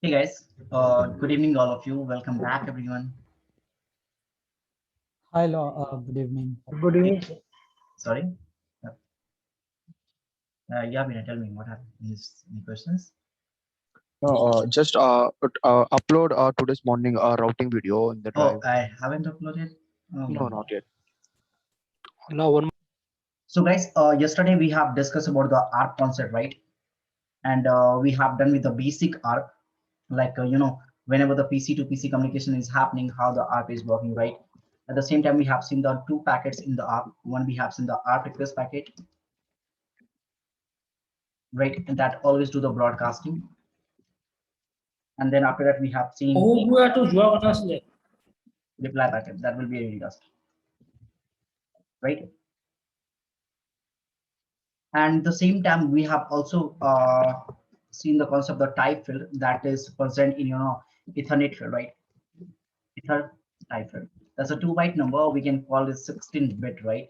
Hey guys, good evening, all of you. Welcome back, everyone. Hi, good evening. Good Hey, evening. sorry. Yeah, Bina, tell me what happened. Any questions? No, upload today's morning routing video in the Oh, drive. I haven't uploaded. Oh No, my. not yet. Now one So guys, yesterday we have discussed about the ARP concept, right? And we have done with the basic ARP, like whenever the PC to PC communication is happening, how the ARP is working, right? At the same time, we have seen the two packets in the ARP. One we have seen the ARP request packet, right? And that always do the broadcasting. And then after that, we have seen Hugo to join us le. reply packet that will be a unicast, right? And the same time we have also seen the concept of the type field that is present in ethernet field, right? Ether type field, that's a 2 byte number, we can call it 16-bit, right?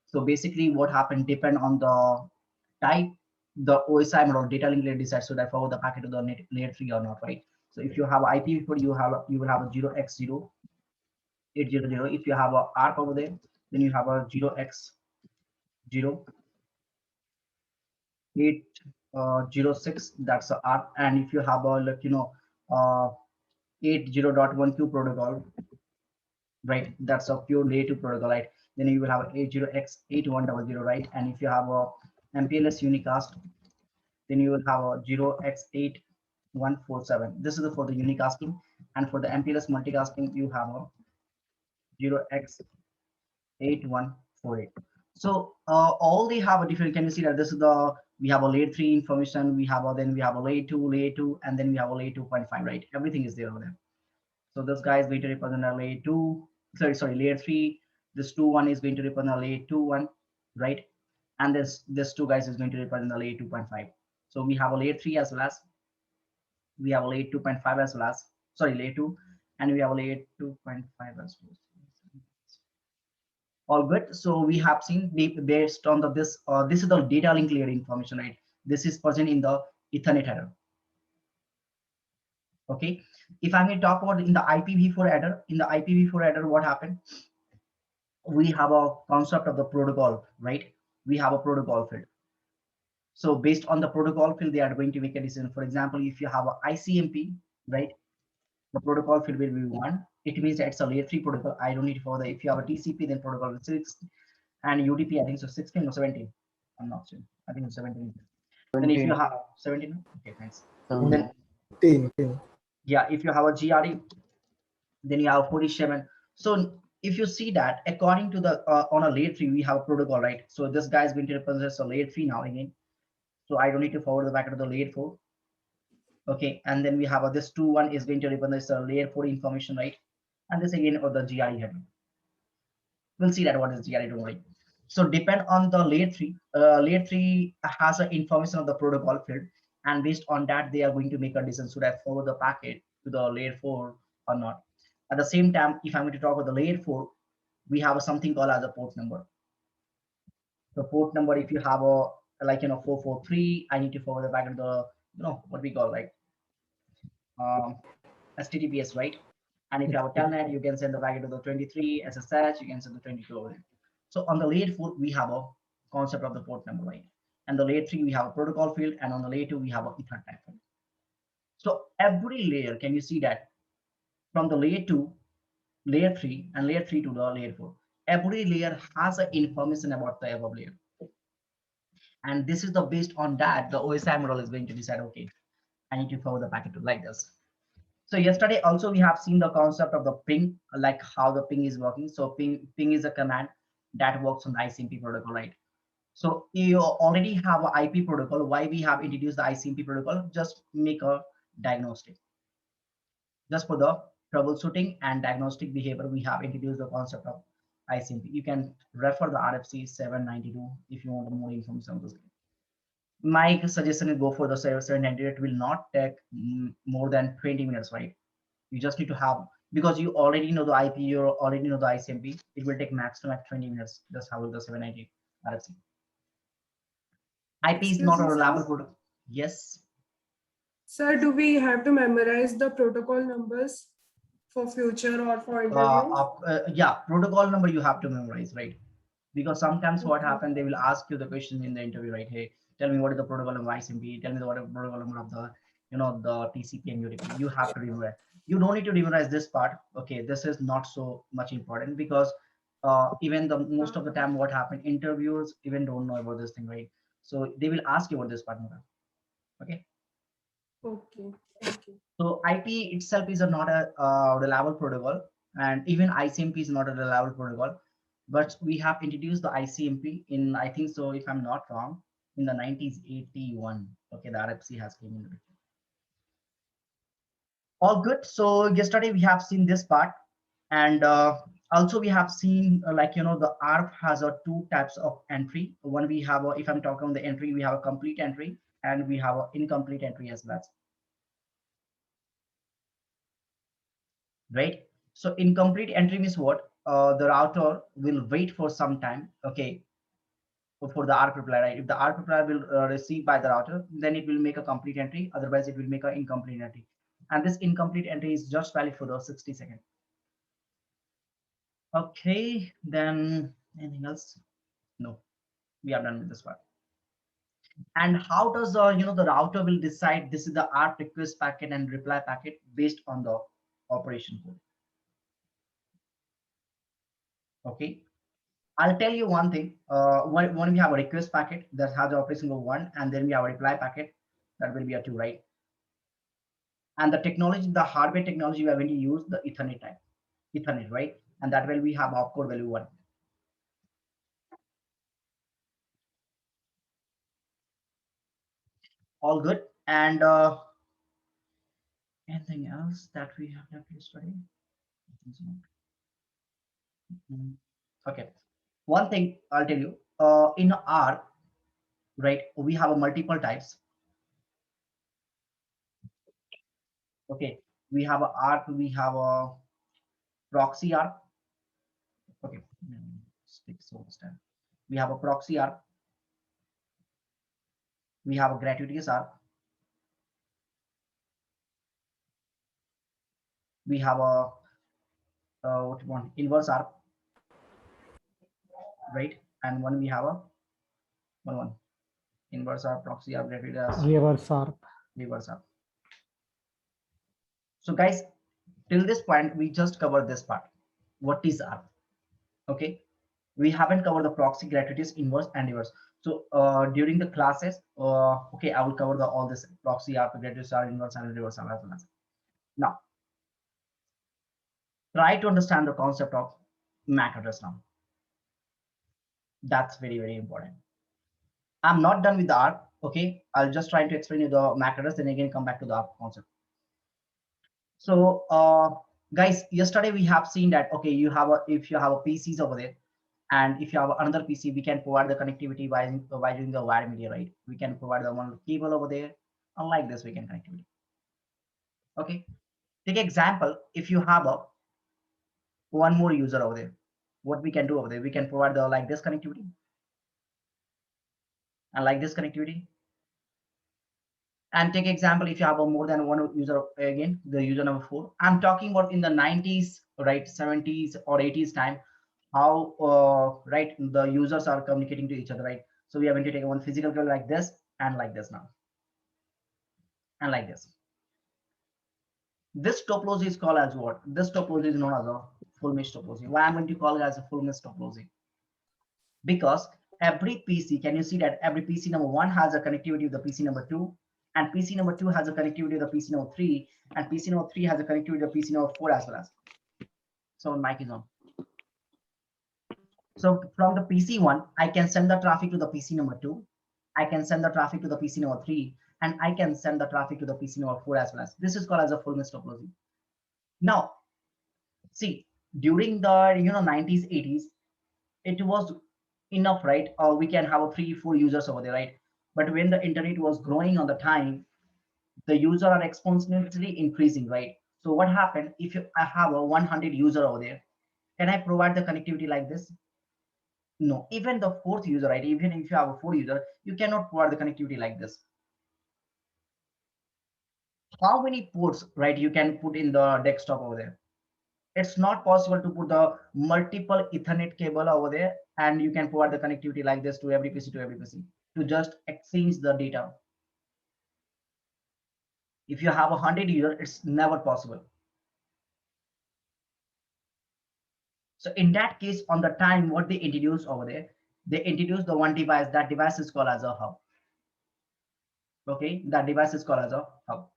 So basically what happened depend on the type, the OSI model data link layer decides should I forward the packet to the layer 3 or not, right? So if you have IPv4, you will have a 0x0 800. If you have a ARP over there, then you have a 0x0 806, that's a ARP. And if you have a uh 80.1q protocol, right, that's a pure layer 2 protocol, right? Then you will have 80x8100, right? And if you have a MPLS unicast, then you will have a 0x8147. This is for the unicasting. And for the MPLS multicasting, you have a 0x8148. So all they have a different, can you see that this is the, we have a layer 3 information, we have a, then we have a layer 2, and then we have a layer 2.5, right? Everything is there over there. So this guy is going to represent a layer 2, sorry, layer 3. This 2.1 is going to represent a layer 2.1, right? And this two guys is going to represent a layer 2.5. So we have a layer 3 as well as we have a layer 2.5 as well as, sorry, layer 2, and we have a layer 2.5 as well. All good. So we have seen based on the this is the data link layer information, right? This is present in the Ethernet header. Okay. If I'm going to talk about in the IPv4 header, what happened? We have a concept of the protocol, right? We have a protocol field. So based on the protocol field, they are going to make a decision. For example, if you have a ICMP, right? The protocol field will be 1. It means that it's a layer 3 protocol. I don't need further. If you have a TCP, then protocol is 6, and UDP, I think so 16 or 17. I'm not sure. I think it's 17. Then if you 17. have 17, okay, thanks. Um, Then yeah, if you have a GRE, then you have 47. So if you see that according to the on a layer 3, we have a protocol, right? So this guy is going to represent a layer 3 now again. So I don't need to forward the packet to the layer 4. Okay, and then we have this 2.1 is going to represent the layer 4 information, right? And this again or the GRE header. We'll see that what is GRE, don't worry. So depend on the layer 3. Layer 3 has an information of the protocol field, and based on that, they are going to make a decision should I forward the packet to the layer 4 or not. At the same time, if I'm going to talk about the layer 4, we have something called as a port number. The port number, if you have a 443, I need to forward the packet to the what we call like um, HTTPS, right? And if you have a telnet, you can send the packet to the 23 SSH, you can send the 22 over there. So on the layer 4, we have a concept of the port number, right? And the layer 3, we have a protocol field, and on the layer 2, we have a Ethernet type field. So every layer, can you see that from the layer 2, layer 3, and layer 3 to the layer 4, every layer has a information about the above layer. And this is the based on that, the OSI model is going to decide, okay, I need to forward the packet to like this. So yesterday also we have seen the concept of the ping, like how the ping is working. So ping is a command that works on the ICMP protocol, right? So you already have an IP protocol. Why we have introduced the ICMP protocol? Just make a diagnostic. Just for the troubleshooting and diagnostic behavior, we have introduced the concept of ICMP. You can refer the RFC 792 if you want more information on this. My suggestion is go for the 798. It will not take more than 20 minutes, right? You just need to have, because you already know the IP, you already know the ICMP. It will take max to max 20 minutes. Just have the 790 RFC. IP is Excuse not a me, sir. reliable protocol. Yes. Sir, do we have to memorize the protocol numbers for future or for interview? Yeah, protocol number you have to memorize, right? Because sometimes what Okay. happens, they will ask you the question in the interview, right? Hey, tell me what is the protocol number ICMP, tell me what is the protocol number of the, the TCP and UDP. You have to remember. You don't need to memorize this part. Okay, this is not so much important because even the most of the time what happened, interviewers even don't know about this thing, right? So they will ask you about this part. Okay. Okay. Okay. So IP itself is not a reliable protocol, and even ICMP is not a reliable protocol. But we have introduced the ICMP in, I think so, if I'm not wrong, in the 1981. Okay, the RFC has came in. All good. So yesterday we have seen this part, and also we have seen the ARP has two types of entry. One we have, if I'm talking on the entry, we have a complete entry, and we have an incomplete entry as well. Right? So incomplete entry means what? The router will wait for some time, okay, for the ARP reply, right? If the ARP reply will receive by the router, then it will make a complete entry. Otherwise, it will make an incomplete entry. And this incomplete entry is just valid for the 60 seconds. Okay, then anything else? No, we are done with this part. And how does the router will decide this is the ARP request packet and reply packet based on the operation code? Okay, I'll tell you one thing. When we have a request packet that has the operation code 1, and then we have a reply packet that will be a 2, right? And the technology, the hardware technology, we are going to use the Ethernet type, Ethernet, right? And that will we have opcode value 1. All good. And anything else that we have left to study? Okay. One thing I'll tell you. In R, right, we have a multiple types. Okay, we have a ARP, we have a proxy ARP. Okay, speak so much. We have a proxy ARP. We have a gratuitous ARP. We have a what one inverse ARP, right? And one we have a one inverse ARP, proxy ARP, gratuitous, Reverse ARP. reverse ARP. So guys, till this point we just covered this part. What is ARP? Okay, we haven't covered the proxy, gratuitous, inverse, and reverse. So during the classes, okay, I will cover the all this proxy ARP, gratuitous ARP, inverse, and reverse ARP as well. Now, try to understand the concept of MAC address now. That's very, very important. I'm not done with the ARP. Okay, I'll just try to explain you the MAC address, then again come back to the ARP concept. So guys, yesterday we have seen that, okay, if you have a PCs over there, and if you have another PC, we can provide the connectivity by using the wire media, right? We can provide the one cable over there. Unlike this, we can connectivity. Okay, take example, if you have a one more user over there, what we can do over there, we can provide the like this connectivity and like this connectivity. And take example, if you have a more than one user, again the user number 4. I'm talking about in the 90s, right, 70s or 80s time, how right, the users are communicating to each other, right? So we are going to take one physical cable like this and like this now, and like this. This topology is called as what? This topology is known as a full mesh topology. Why I'm going to call it as a full mesh topology? Because every PC, can you see that every PC number 1 has a connectivity with the PC number 2, and PC number 2 has a connectivity with the PC number 3, and PC number 3 has a connectivity with the PC number 4 as well as. So mic is on. So from the PC 1, I can send the traffic to the PC number 2. I can send the traffic to the PC number 3, and I can send the traffic to the PC number 4 as well as. This is called as a full mesh topology. Now, see, during the 90s, 80s, it was enough, right? Or we can have a 3-4 users over there, right? But when the internet was growing on the time, the user are exponentially increasing, right? So what happened if I have a 100 user over there? Can I provide the connectivity like this? No, even the 4th user, right? Even if you have a 4 user, you cannot provide the connectivity like this. how many ports, right, you can put in the desktop over there. It's not possible to put the multiple Ethernet cable over there, and you can provide the connectivity like this to every PC to just exchange the data. If you have 100 users, it's never possible. So in that case, on the time, what they introduced over there, they introduced the one device. That device is called as a hub. Okay, that device is called as a hub.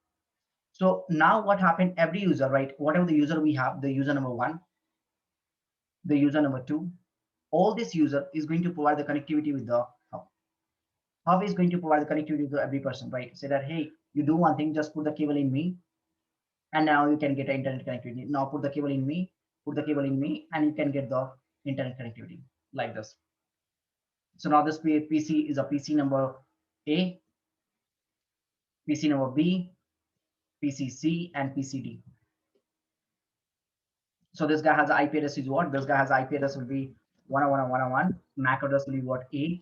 So now what happened? Every user, right? Whatever the user we have, the user number 1, the user number 2, all this user is going to provide the connectivity with the hub. Hub is going to provide the connectivity to every person, right? Say that, hey, you do one thing, just put the cable in me, and now you can get an internet connectivity. Now put the cable in me, put the cable in me, and you can get the internet connectivity like this. So now this PC is a PC number A, PC number B, PCC, and PCD. So this guy has an IP address is what? This guy has IP address will be 101.101. MAC address will be what? A.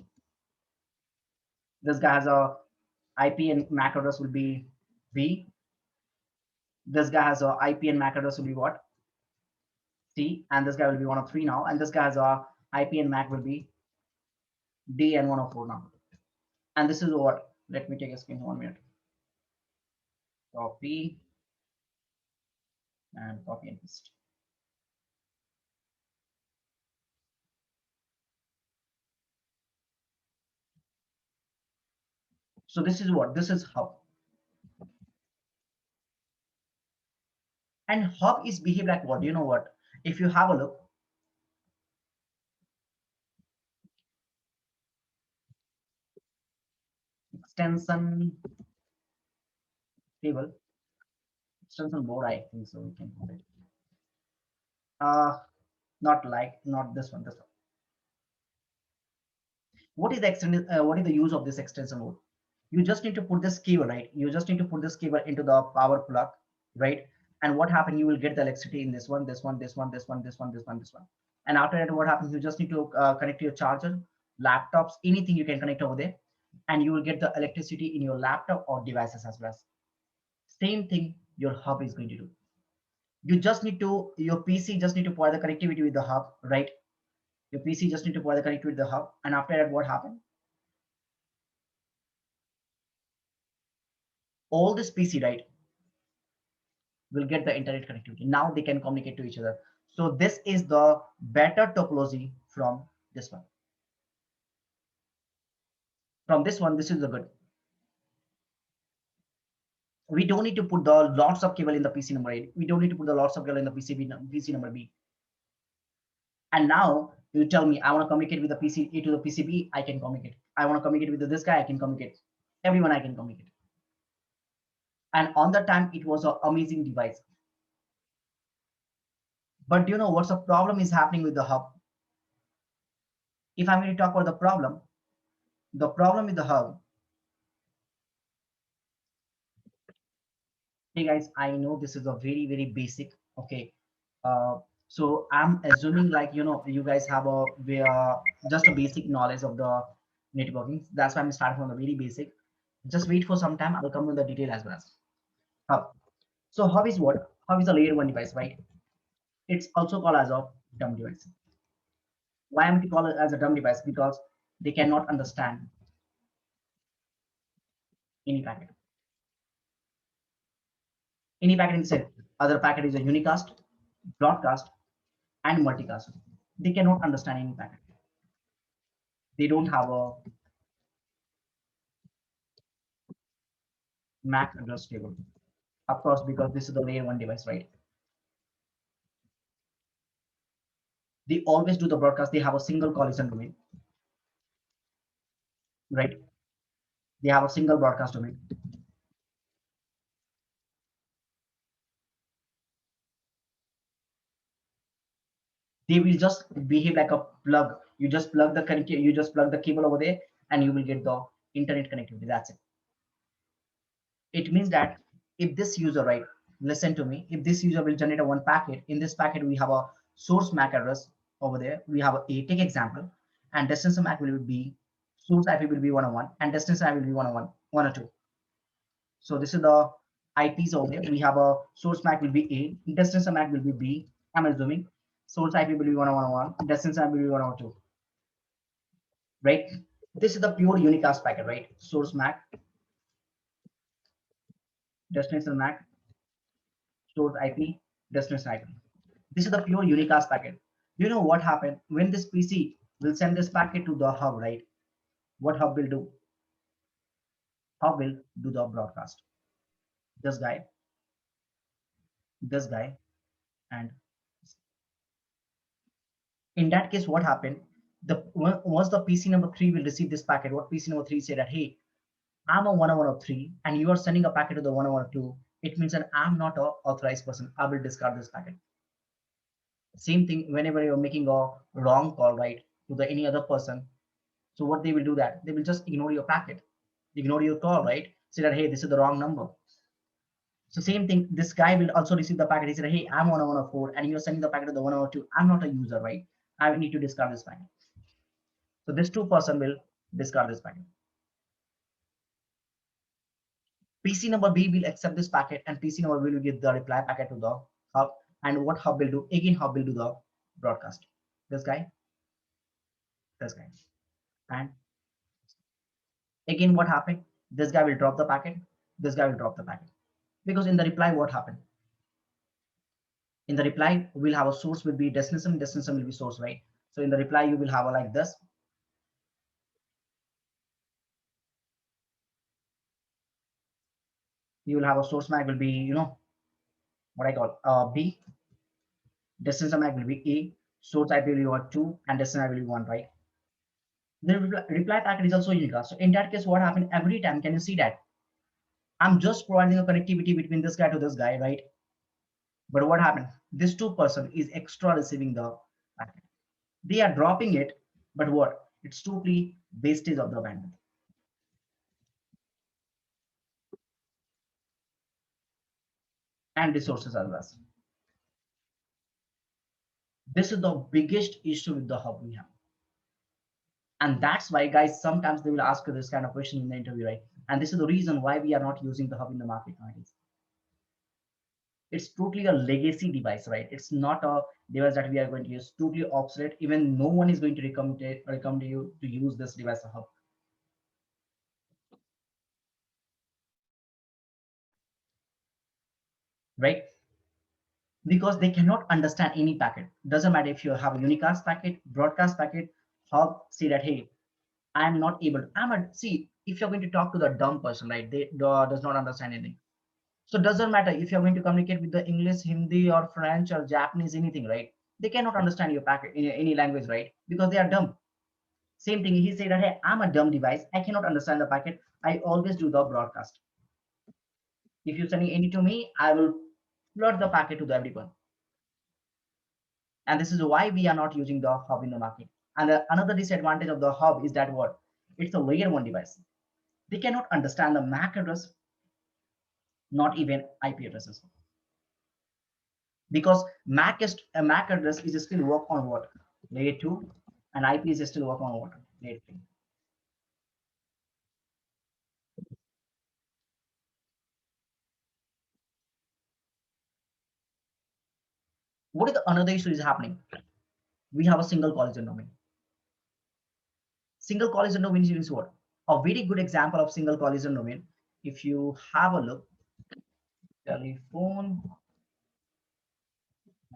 This guy has a IP and MAC address will be B. This guy has a IP and MAC address will be what? C. And this guy will be 103 now. And this guy has a IP and MAC will be D and 104 now. And this is what? Let me take a screen 1 minute. Copy and copy and paste. So this is what? This is hub. And hub is behave like what? You know what? If you have a look, extension table, extension board, I think so we can call it. Not this one, this one. What is the extension? What is the use of this extension board? You just need to put this cable, right? You just need to put this cable into the power plug, right? And what happened? You will get the electricity in this one, this one, this one, this one, this one, this one, this one. And after that, what happens? You just need to connect your charger, laptops, anything you can connect over there, and you will get the electricity in your laptop or devices as well. Same thing your hub is going to do. You just need to, your PC just need to provide the connectivity with the hub, right? Your PC just need to provide the connectivity with the hub. And after that, what happened? All this PC, right, will get the internet connectivity. Now they can communicate to each other. So this is the better topology from this one. From this one, this is the good. We don't need to put the lots of cable in the PC number 8. We don't need to put the lots of cable in the PC number B. And now you tell me, I want to communicate with the PC A to the PCB, I can communicate. I want to communicate with this guy, I can communicate. Everyone I can communicate. And on the time, it was an amazing device. But do you know what's the problem is happening with the hub? If I'm going to talk about the problem with the hub. Hey guys, I know this is a very, very basic. Okay. So I'm assuming like, you know, you guys have just a basic knowledge of the networking. That's why I'm starting from the very basic. Just wait for some time. I'll come with the detail as well as hub. So hub is what? Hub is a layer 1 device, right? It's also called as a dumb device. Why am I call it as a dumb device? Because they cannot understand any packet. Any packet in set. Other packet is a unicast, broadcast, and multicast. They cannot understand any packet. They don't have a MAC address table. Of course, because this is the layer 1 device, right? They always do the broadcast. They have a single collision domain, right? They have a single broadcast domain. They will just behave like a plug. You just plug the connectivity, you just plug the cable over there, and you will get the internet connectivity. That's it. It means that if this user, right, listen to me, if this user will generate a one packet, in this packet we have a source MAC address over there. We have a take example, and destination MAC will be source IP will be 101, and destination IP will be 101, 102. So this is the IPs over there. We have a source MAC will be A, destination MAC will be B. I'm assuming source IP will be 101.1, destination MAC will be 102. Right? This is the pure unicast packet, right? Source MAC, destination MAC, source IP, destination IP. This is the pure unicast packet. You know what happened when this PC will send this packet to the hub, right? What hub will do? Hub will do the broadcast. This guy, and in that case, what happened? Once the PC number 3 will receive this packet, what PC number 3 said that, hey, I'm a 103 and you are sending a packet to the 102, it means that I'm not an authorized person. I will discard this packet. Same thing whenever you're making a wrong call, right, to the any other person. So what they will do that they will just ignore your packet, ignore your call, right? Say that, hey, this is the wrong number. So same thing, this guy will also receive the packet. He said, hey, I'm on a 104 and you're sending the packet to the 102. I'm not a user, right? I need to discard this packet. So this 2% will discard this packet. PC number B will accept this packet and PC number will give the reply packet to the hub. And what hub will do? Again, hub will do the broadcast. This guy. And again, what happened? This guy will drop the packet. This guy will drop the packet. Because in the reply, what happened? In the reply, we'll have a source will be destination will be source, right? So in the reply, you will have a like this. You will have a source MAC will be, you know, what I call B. Destination MAC will be A. Source IP will be 2 and destination IP will be 1, right? The reply packet is also unicast. So in that case, what happened every time? Can you see that? I'm just providing a connectivity between this guy to this guy, right? But what happened? This 2% is extra receiving the packet. They are dropping it, but what? It's totally wastage of the bandwidth. And resources as well. This is the biggest issue with the hub we have. And that's why, guys, sometimes they will ask you this kind of question in the interview, right? And this is the reason why we are not using the hub in the market nowadays. It's totally a legacy device, right? It's not a device that we are going to use, totally obsolete. Even no one is going to recommend you to use this device, a hub. Right? Because they cannot understand any packet. Doesn't matter if you have a unicast packet, broadcast packet, hub, say that, hey, I'm not able to, see, if you're going to talk to the dumb person, right, they does not understand anything. So it doesn't matter if you're going to communicate with the English, Hindi, or French, or Japanese, anything, right? They cannot understand your packet in any language, right? Because they are dumb. Same thing, he said that, hey, I'm a dumb device. I cannot understand the packet. I always do the broadcast. If you're sending any to me, I will flood the packet to everyone. And this is why we are not using the hub in the market. And another disadvantage of the hub is that what? It's a layer 1 device. They cannot understand the MAC address, not even IP addresses. Because MAC address is still work on what? Layer 2, and IP is still work on what? Layer 3. What is the another issue is happening? We have a single collision domain. Single collision domain is what? A very good example of single collision domain. If you have a look, telephone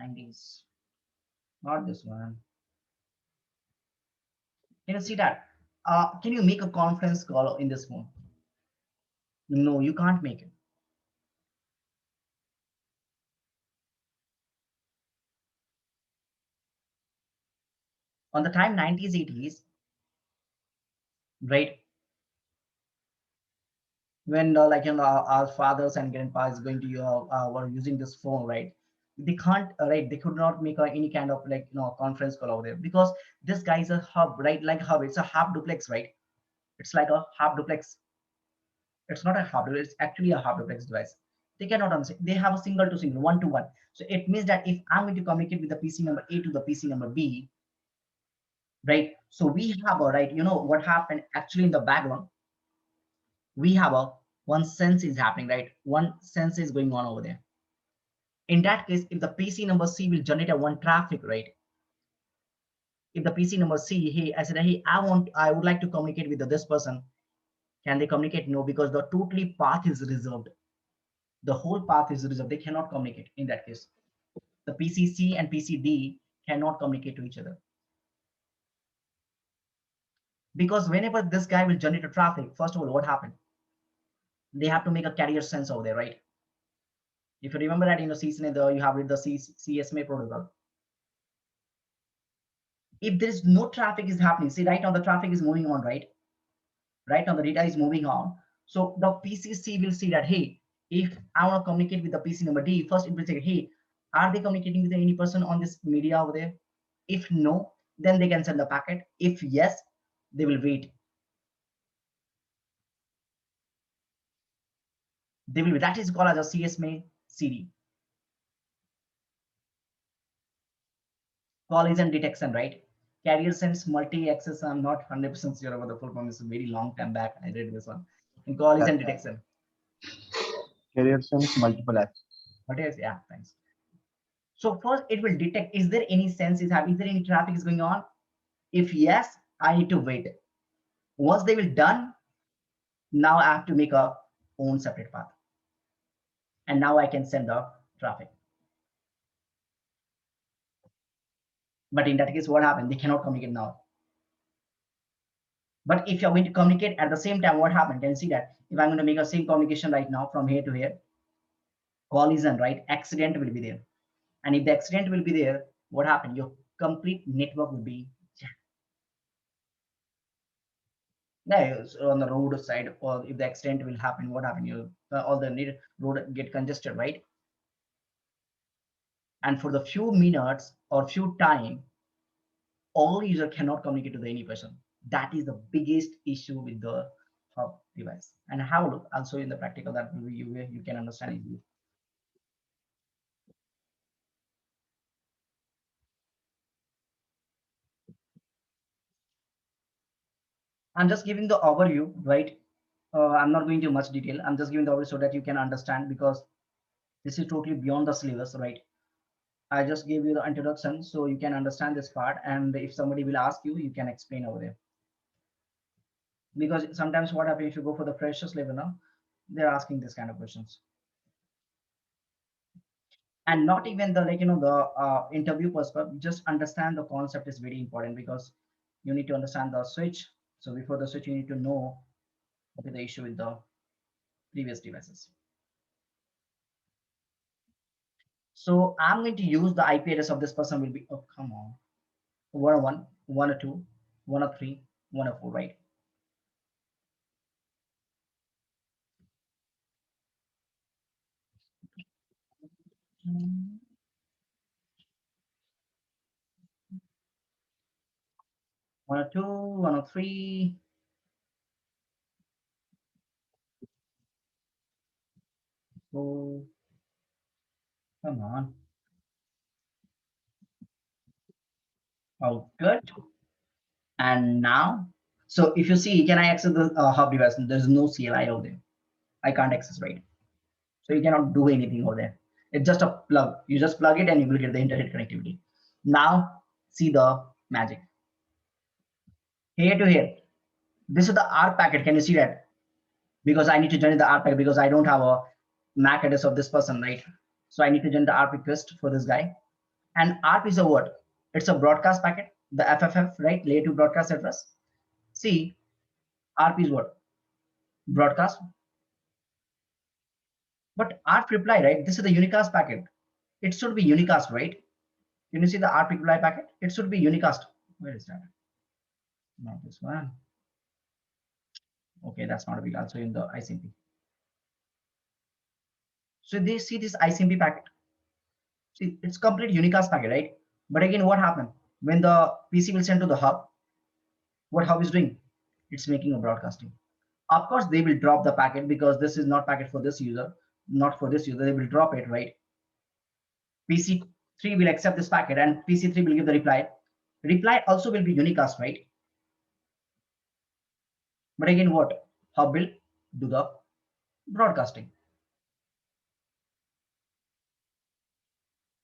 90s, not this one. Can you see that? Can you make a conference call in this phone? No, you can't make it. On the time 90s, 80s, right? When our fathers and grandpas going to were using this phone, right? They can't, right? They could not make any kind of conference call over there because this guy is a hub, right? Like hub, it's a half duplex, right? It's like a half duplex. It's not a half duplex, it's actually a half duplex device. They cannot understand. They have a single to single, 1 to 1. So it means that if I'm going to communicate with the PC number A to the PC number B, right? So we have a, right, what happened actually in the background, we have a one sense is happening, right? One sense is going on over there. In that case, if the PC number C will generate a one traffic, right? If the PC number C, hey, I said, hey, I would like to communicate with this person. Can they communicate? No, because the totally path is reserved. The whole path is reserved. They cannot communicate in that case. The PCC and PCD cannot communicate to each other. Because whenever this guy will generate a traffic, first of all, what happened? They have to make a carrier sense over there, right? If you remember that in the CCNA, you have with the CSMA protocol. If there is no traffic is happening, see right now the traffic is moving on, right? Right now the data is moving on. So the PCC will see that, hey, if I want to communicate with the PC number D, first it will say, hey, are they communicating with any person on this media over there? If no, then they can send the packet. If yes, they will wait. They will, that is called as a CSMA CD. Collision detection, right? Carrier sense multi-access. I'm not 100% sure about the full form. It's a very long time back. I read this one. And collision detection. Carrier sense multiple apps. What is, yeah, thanks. So first it will detect, is there any sense is happening? Is there any traffic is going on? If yes, I need to wait. Once they will done, now I have to make a own separate path. And now I can send the traffic. But in that case, what happened? They cannot communicate now. But if you're going to communicate at the same time, what happened? Can you see that? If I'm going to make a same communication right now from here to here, collision, right? Accident will be there. And if the accident will be there, what happened? Your complete network will be on the road side, or if the accident will happen, what happened? You all the road get congested, right? And for the few minutes or few time, all user cannot communicate to the any person. That is the biggest issue with the hub device. And have a look also in the practical that you can understand easily. I'm just giving the overview, right? I'm not going into much detail. I'm just giving the overview so that you can understand, because this is totally beyond the syllabus, right? I just gave you the introduction so you can understand this part. And if somebody will ask you, you can explain over there. Because sometimes what happens if you go for the freshers level now, they're asking this kind of questions. And not even the the interview perspective, just understand the concept is very important, because you need to understand the switch. So before the switch, you need to know what is the issue with the previous devices. So I'm going to use the IP address of this person will be, oh, come on, 101, 102, 103, 104, right? One or two, 103. So come on. Oh, good. And now, so if you see, can I access the hub device? There's no CLI over there. I can't access, right? So you cannot do anything over there. It's just a plug. You just plug it and you will get the internet connectivity. Now see the magic. Here to here. This is the R packet. Can you see that? Because I need to generate the R packet, because I don't have a MAC address of this person, right? So I need to generate the ARP request for this guy. And ARP is a what? It's a broadcast packet, the FFF, right? Layer 2 broadcast address. See, ARP is what? Broadcast. But ARP reply, right? This is the unicast packet. It should be unicast, right? Can you see the ARP reply packet? It should be unicast. Where is that? Not this one. Okay, that's not a big, also in the ICMP. So they see this ICMP packet. See, it's complete unicast packet, right? But again, what happened? When the PC will send to the hub, what hub is doing? It's making a broadcasting. Of course, they will drop the packet, because this is not packet for this user, not for this user. They will drop it, right? PC3 will accept this packet and PC3 will give the reply. Reply also will be unicast, right? But again, what? Hub will do the broadcasting.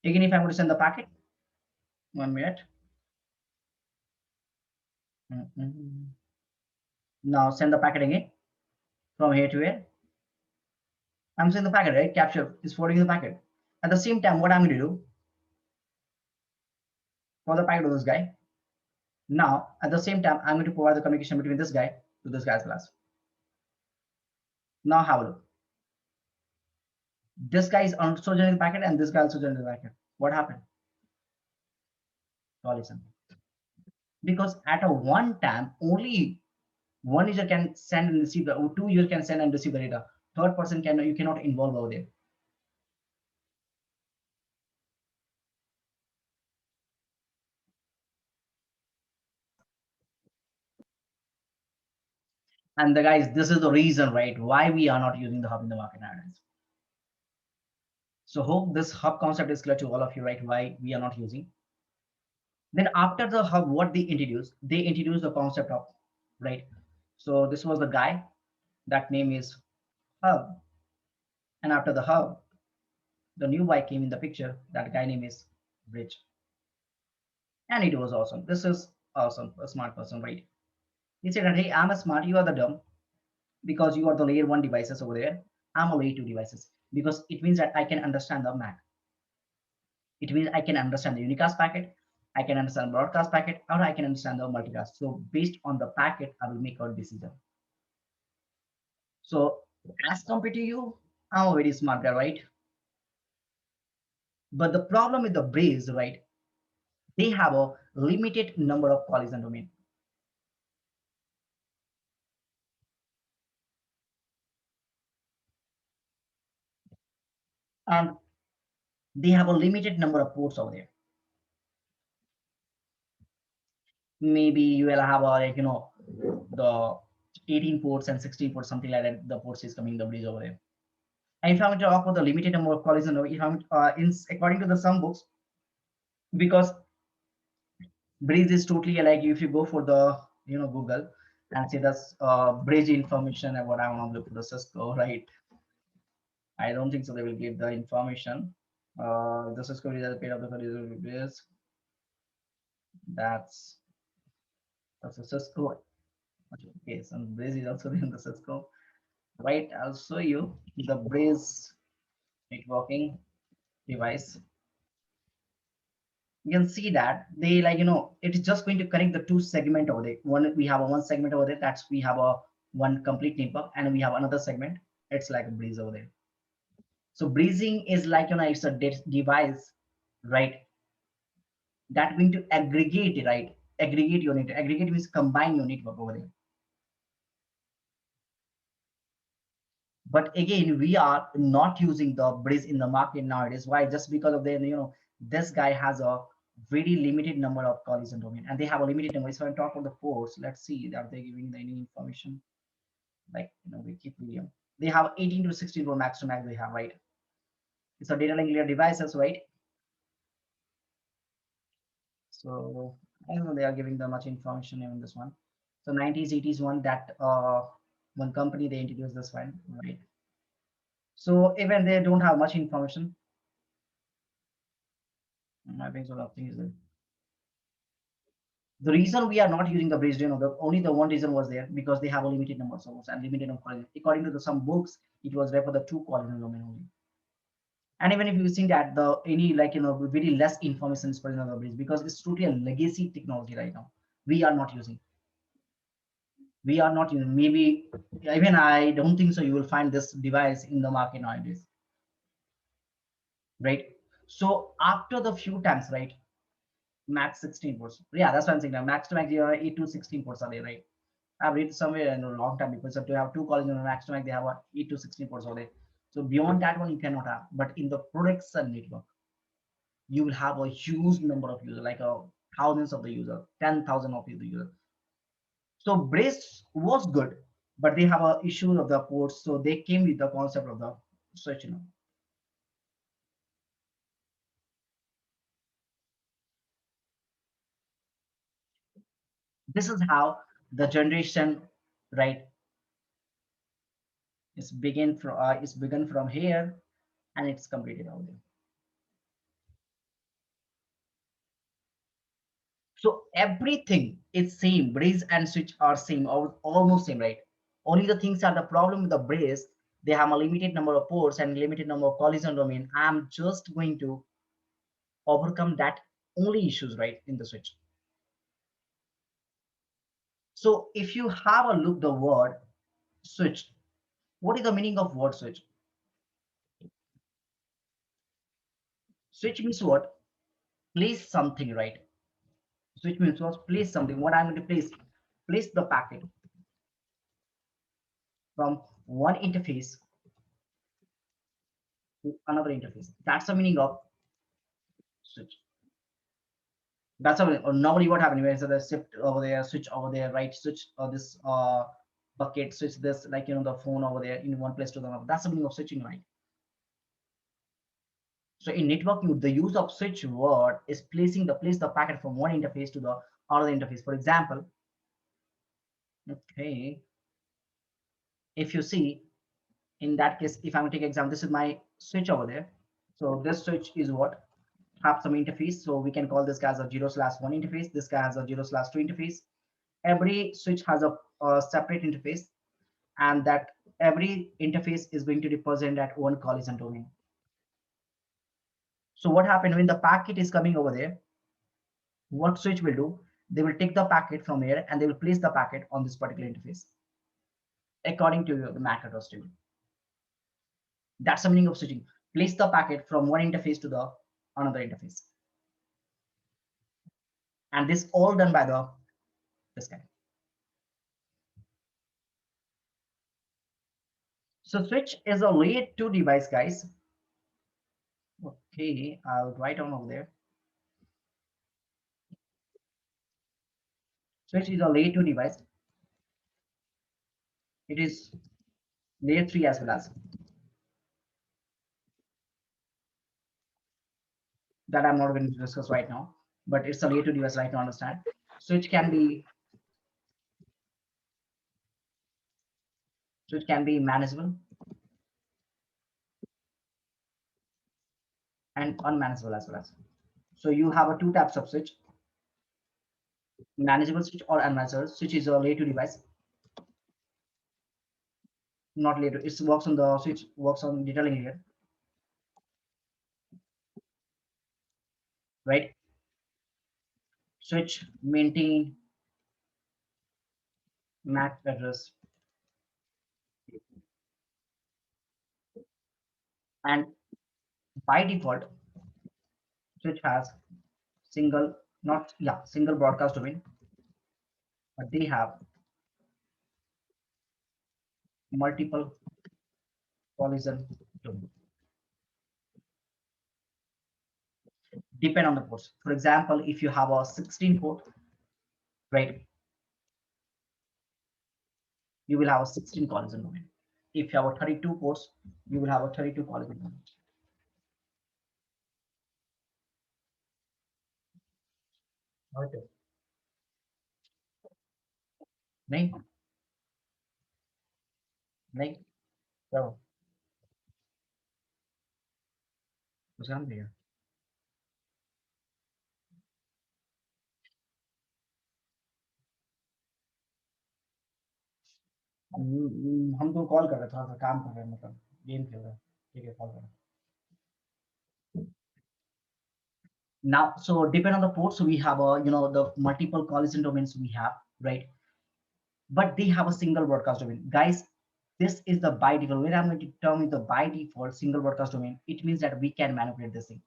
Again, if I'm going to send the packet, 1 minute. Now send the packet again from here to here. I'm sending the packet, right? Capture is forwarding the packet. At the same time, what I'm going to do for the packet to this guy. Now, at the same time, I'm going to provide the communication between this guy to this guy's class. Now have a look. This guy is also generating the packet and this guy also generating the packet. What happened? Now listen. Because at a one time, only one user can send and receive the, or two users can send and receive the data. Third person you cannot involve over there. And the guys, this is the reason, right, why we are not using the hub in the market nowadays. So hope this hub concept is clear to all of you, right? Why we are not using. Then after the hub, what they introduced the concept of, right? So this was the guy, that name is hub. And after the hub, the new guy came in the picture, that guy name is bridge. And it was awesome. This is awesome, a smart person, right? He said that, hey, I'm a smart, you are the dumb, because you are the layer 1 devices over there. I'm a layer 2 devices, because it means that I can understand the MAC. It means I can understand the unicast packet, I can understand broadcast packet, or I can understand the multicast. So based on the packet, I will make a decision. So as compared to you, I'm a very smart guy, right? But the problem with the Braze, right? They have a limited number of collision domain. And they have a limited number of ports over there. Maybe you will have a, like, you know, the 18 ports and 16 ports, something like that. The ports is coming the Braze over there. And if I'm to talk about the limited number of collision, if I'm according to the some books, because Braze is totally like, if you go for the, you know, Google and say that's Braze information and what I want to look for the Cisco, right? I don't think so. They will give the information. The Cisco is paid of the Braze. That's a Cisco. Okay, so Braze is also in the Cisco, right? I'll show you the Braze networking device. You can see that they, like, you know, it is just going to connect the two segment over there. One, we have a one segment over there, that's we have a one complete network, and we have another segment, it's like a Breeze over there. So breezing is like, you know, it's a device, right, that going to aggregate, right, aggregate your network. Aggregate means combine your network over there. But again, we are not using the Breeze in the market nowadays. Why? Just because of the, you know, this guy has a very limited number of collision domain, and they have a limited number. So when talk about the ports, let's see, are they giving any information? Like, you know, Wikipedia, they have 18 to 16 for max to max they have, right? It's a data link layer devices, right? So I don't know, they are giving the much information in this one. So 90s, 80s one, that one company they introduced this one, right? So even they don't have much information. I think so. Nothing is there. The reason we are not using the bridge, you know, the only the one reason was there because they have a limited number of servers and limited number of, according to some books, it was there for the two collision domain only. And even if you see that the any, like, you know, very less information is present on the bridge, because it's totally a legacy technology right now. We are not using. We are not using. Maybe even I don't think so. You will find this device in the market nowadays, right? So after the few times, right? Max 16 ports. Yeah, that's what I'm saying. Now, max to max, you are 8 to 16 ports are there, right? I've read somewhere in a long time because to have two colleges in max to max, they have 8 to 16 ports are there. So beyond that one, you cannot have. But in the production network, you will have a huge number of users, like thousands of the user, 10,000 of the user. So Brace was good, but they have a issue of the ports. So they came with the concept of the switch, you know. This is how the generation, right, It's begun from here and it's completed over there. So everything is same. Brace and switch are same, or almost same, right? Only the things are the problem with the brace. They have a limited number of ports and limited number of collision domain. I'm just going to overcome that only issues, right, in the switch. So if you have a look the word switch, what is the meaning of word switch? Switch means what? Place something, right? Switch means what? Place something. What I'm going to place the packet from one interface to another interface. That's the meaning of switch. That's how normally what happens when the shift over there, switch over there, right? Switch this bucket, switch this, like the phone over there in one place to the other. That's the meaning of switching, right? So in networking, the use of switch word is place the packet from one interface to the other interface. For example, okay, if you see in that case, if I'm going to take example, this is my switch over there. So this switch is what have some interface. So we can call this guy as a 0/1 interface. This guy has a 0/2 interface. Every switch has a separate interface, and that every interface is going to represent that one collision domain. So what happened when the packet is coming over there? What switch will do? They will take the packet from here and they will place the packet on this particular interface according to the MAC address table. That's the meaning of switching. Place the packet from one interface to the another interface. And this all done by this guy. So switch is a layer 2 device, guys. Okay, I'll write on over there. Switch is a layer 2 device. It is layer 3 as well as that I'm not going to discuss right now, but it's a layer 2 device right to understand. Switch can be manageable and unmanageable as well as. So you have a two types of switch: manageable switch or unmanageable switch. Is a layer 2 device, not layer 2. It works on the switch, works on detailing here, right? Switch maintain MAC address, and by default, switch has single broadcast domain, but they have multiple collision domain. Depend on the ports. For example, if you have a 16 port, right, you will have a 16 collision domain. If you have a 32 ports, you will have a 32 collision domain. Okay. नहीं नहीं चलो उसका नाम दिया हमको call कर रहे थोड़ा सा काम कर रहे हैं मतलब गेम खेल रहे हैं ठीक है कॉल कर रहे हैं now. So depend on the ports, so we have a the multiple collision domains we have, right? But they have a single broadcast domain, guys. This is the by default. When I'm going to tell me the by default single broadcast domain, it means that we can manipulate this thing.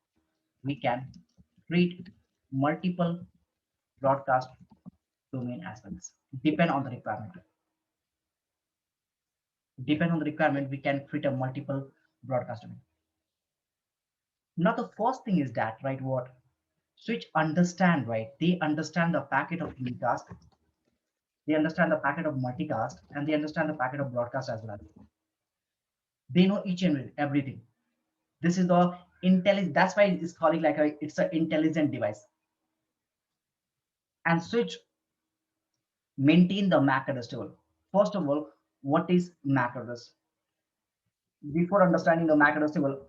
We can create multiple broadcast domain as well. Depend on the requirement. Depend on the requirement, we can create a multiple broadcast domain. Now the first thing is that, right, what switch understand, right? They understand the packet of unicast, they understand the packet of multicast, and they understand the packet of broadcast as well. They know each and everything. This is the intelligent. That's why it's calling like it's an intelligent device. And switch maintain the MAC address table. First of all, what is MAC address? before understanding the MAC address table,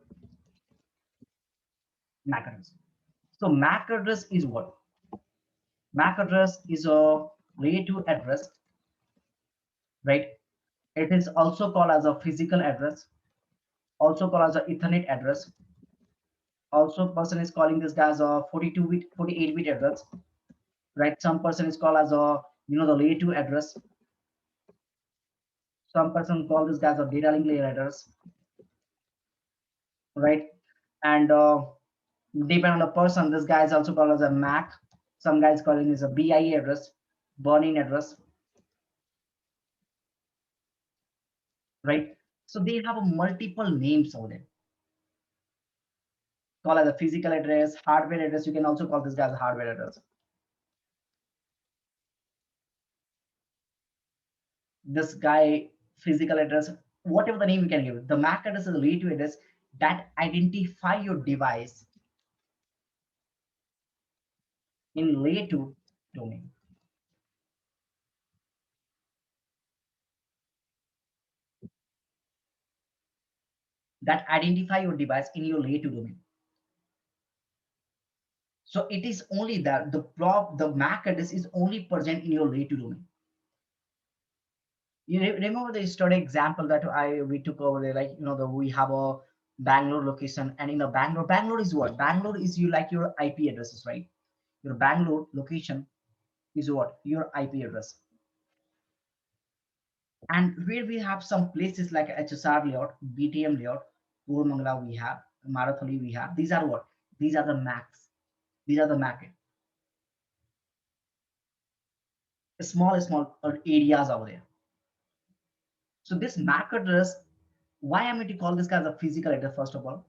MAC address. So MAC address is what? MAC address is a layer 2 address, right? It is also called as a physical address, also called as a Ethernet address. Also, person is calling this guy as a 42-bit, 48-bit address, right? Some person is called as a, the layer 2 address. Some person call this guy as a data link layer address, right? And depending on the person, this guy is also called as a MAC. Some guys calling this a BIA address, burn-in address, right? So they have a multiple names over there. Call as a physical address, hardware address. You can also call this guy as a hardware address. This guy, physical address, whatever the name you can give. The MAC address is a layer 2 address that identify your device in layer 2 domain. That identify your device in your layer 2 domain. So it is only that the MAC address is only present in your layer 2 domain. You remember the study example that we took over there, like we have a Bangalore location, and in the Bangalore is what? Bangalore is your IP addresses, right? Your Bangalore location is what? Your IP address. And where we have some places like HSR layout, BTM layout, Mangala we have, Marathali we have. These are what? These are the MACs. These are the MAC. Small areas over there. So this MAC address, why am I to call this guy as a physical address first of all?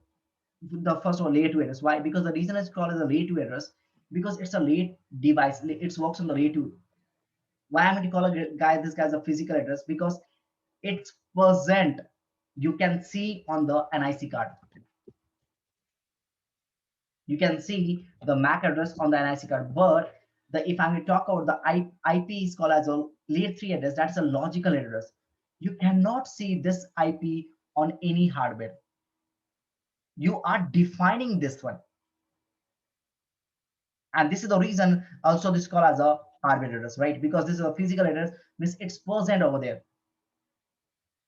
The first of all, layer 2 address. Why? Because the reason it's called as a layer 2 address, because it's a layer device. It works on the layer 2. Why am I to call this guy as a physical address? Because it's present. You can see on the NIC card. You can see the MAC address on the NIC card, but if I'm going to talk about the IP is called as a layer 3 address, that's a logical address. You cannot see this IP on any hardware. You are defining this one. And this is the reason also this is called as a hardware address, right? Because this is a physical address, means it's present over there.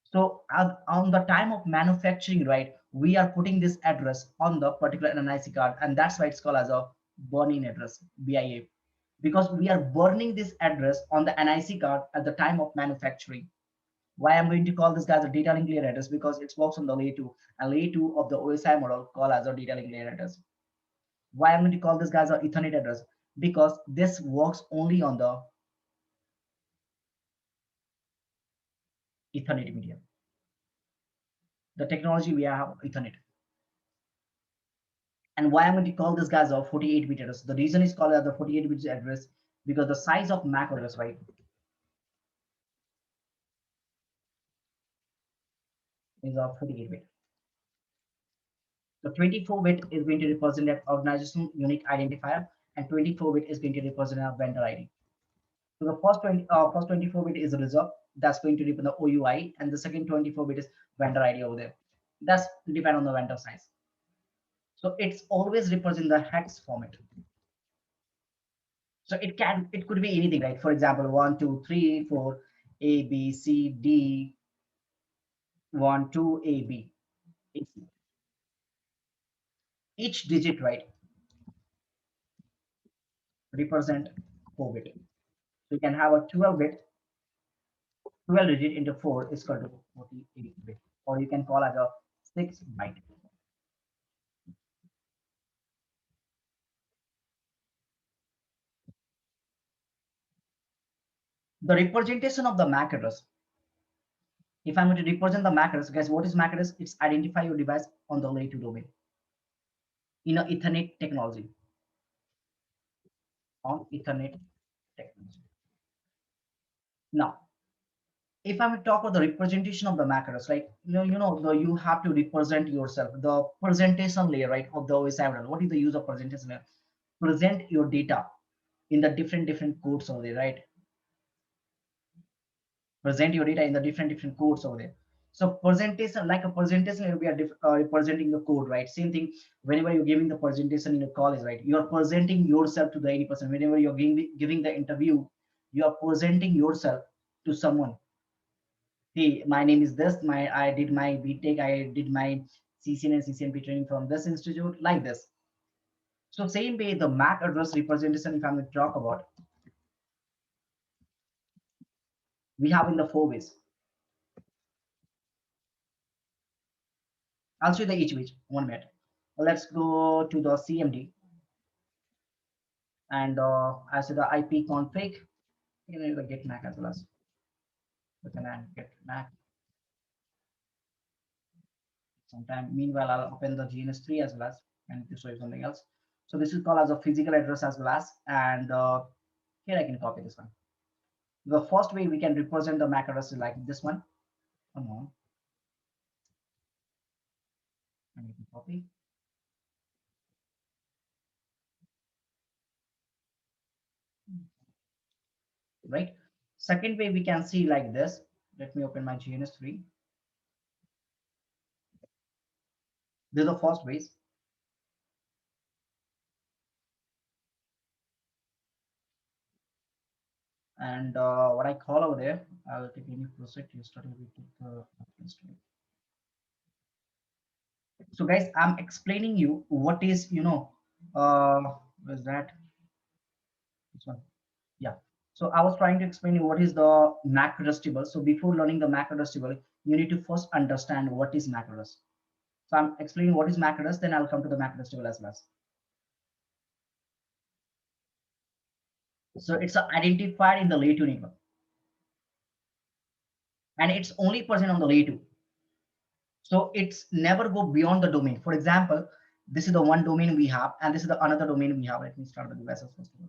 So on the time of manufacturing, right, we are putting this address on the particular NIC card, and that's why it's called as a burn-in address, BIA, because we are burning this address on the NIC card at the time of manufacturing. Why I'm going to call this guy as a data link layer address? Because it works on the layer 2, and layer 2 of the OSI model called as a data link layer address. Why I'm going to call this guy as a Ethernet address? Because this works only on the Ethernet medium. The technology we have Ethernet. And why I'm going to call this guy as a 48-bit address? The reason is called as the 48-bit address because the size of MAC address, right, is a 48-bit. So 24-bit is going to represent an organization unique identifier, and 24-bit is going to represent a vendor ID. So the first 24-bit is a reserve, that's going to represent the OUI, and the second 24-bit is vendor ID over there. That's depend on the vendor size. So it's always represent the hex format. So it could be anything, right? For example, 1, 2, 3, 4, A, B, C, D, 1, 2, A, B. Each digit, right, represent 4-bit. So you can have a 12-bit, 12 digit into 4 is equal to 48-bit, or you can call it a 6-byte. The representation of the MAC address. If I'm going to represent the MAC address, guys, what is MAC address? It's identify your device on the layer 2 domain in a Ethernet technology. On Ethernet technology. Now, if I'm to talk about the representation of the MAC address, right? You have to represent yourself, the presentation layer, right, of the OSI. What is the use of presentation layer? Present your data in the different codes over there, right? Present your data in the different codes over there. So presentation, like a presentation, we are representing the code, right? Same thing. Whenever you're giving the presentation in a college, right? You are presenting yourself to the 80%. Whenever you're giving the interview, you are presenting yourself to someone. Hey, my name is this. I did my BTech. I did my CCN and CCNP training from this institute, like this. So same way, the MAC address representation, if I'm going to talk about, we have in the 4 ways. I'll show you the each which 1 minute. Let's go to the CMD, and I see the IP config. You know, the get MAC as well as we can add get MAC. Sometime meanwhile, I'll open the GNS3 as well as, and to show you something else. So this is called as a physical address as well as, and here I can copy this one. The first way we can represent the MAC address is like this one. Come on. And you can copy. Right. Second way we can see like this. Let me open my GNS3. This is the first ways. And what I call over there, I'll take any project yesterday. We took the yesterday. So guys, I'm explaining you what is, where's that? This one. Yeah. So I was trying to explain you what is the MAC address table. So before learning the MAC address table, you need to first understand what is MAC address. So I'm explaining what is MAC address, then I'll come to the MAC address table as well. So it's identified in the layer 2 network, and it's only present on the layer 2. So it's never go beyond the domain. For example, this is the one domain we have, and this is the another domain we have. Let me start with the devices first of all.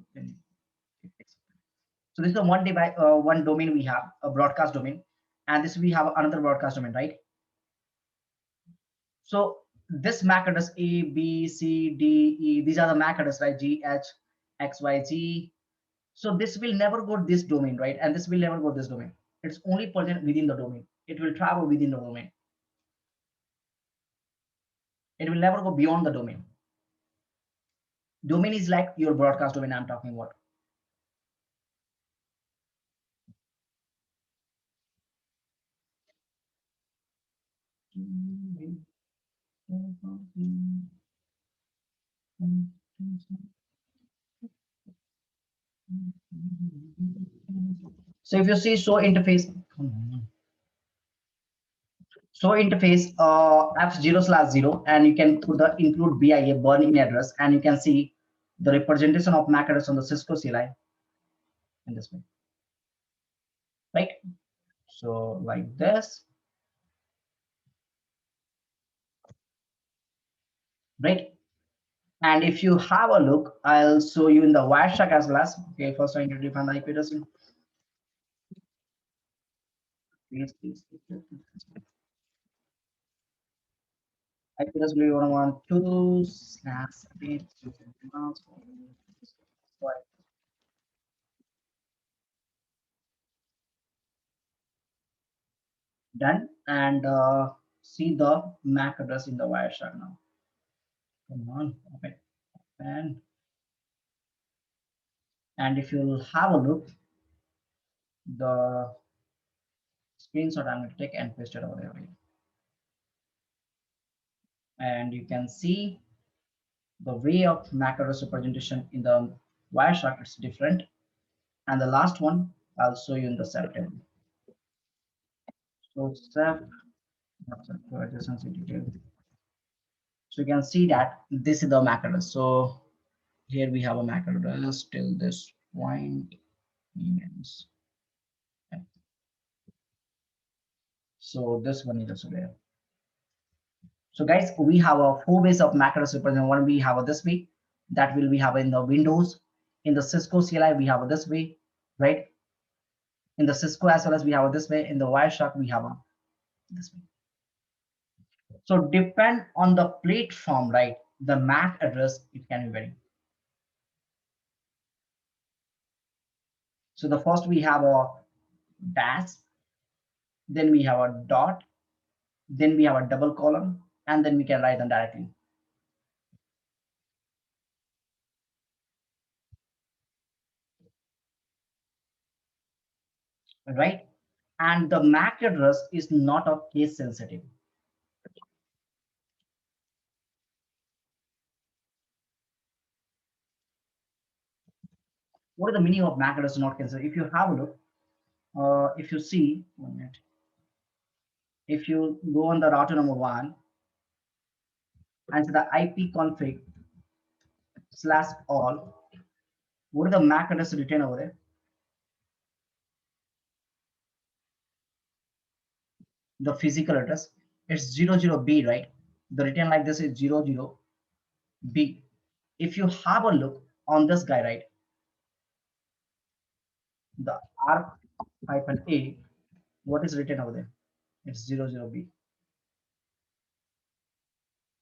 So this is the one device, one domain we have, a broadcast domain, and this we have another broadcast domain, right? So this MAC address A, B, C, D, E, these are the MAC address, right? G, H, X, Y, Z. So this will never go this domain, right? And this will never go this domain. It's only present within the domain. It will travel within the domain. It will never go beyond the domain. Domain is like your broadcast domain I'm talking about. So if you see show interface, F0/0, and you can put the include BIA burning address, and you can see the representation of MAC address on the Cisco CLI in this way, right? So like this, right? And if you have a look, I'll show you in the Wireshark as well as, okay, first I need to define the IP address. Please. IP address will be 112/8. Done, and see the MAC address in the Wireshark now. Come on, open. And if you'll have a look, the screenshot I'm going to take and paste it over there. And you can see the way of MAC address representation in the Wireshark is different. And the last one I'll show you in the cell table. So so you can see that this is the MAC address. So here we have a MAC address till this point. So this one is also there. So guys, we have a 4 ways of MAC address representation. One we have this way, that will we have in the Windows. In the Cisco CLI we have this way, right? In the Cisco as well as we have this way. In the Wireshark we have this way. So depend on the platform, right? The MAC address, it can vary. So the first we have a dash, then we have a dot, then we have a double colon, and then we can write them directly. Right? And the MAC address is not a case sensitive. What is the meaning of MAC address not case sensitive? If you have a look, if you see, 1 minute, if you go on the router number 1 and to the IP config /all, what is the MAC address written over there? The physical address, it's 00B, right? The written like this is 00B. If you have a look on this guy, right, the R-A, what is written over there? It's 00B.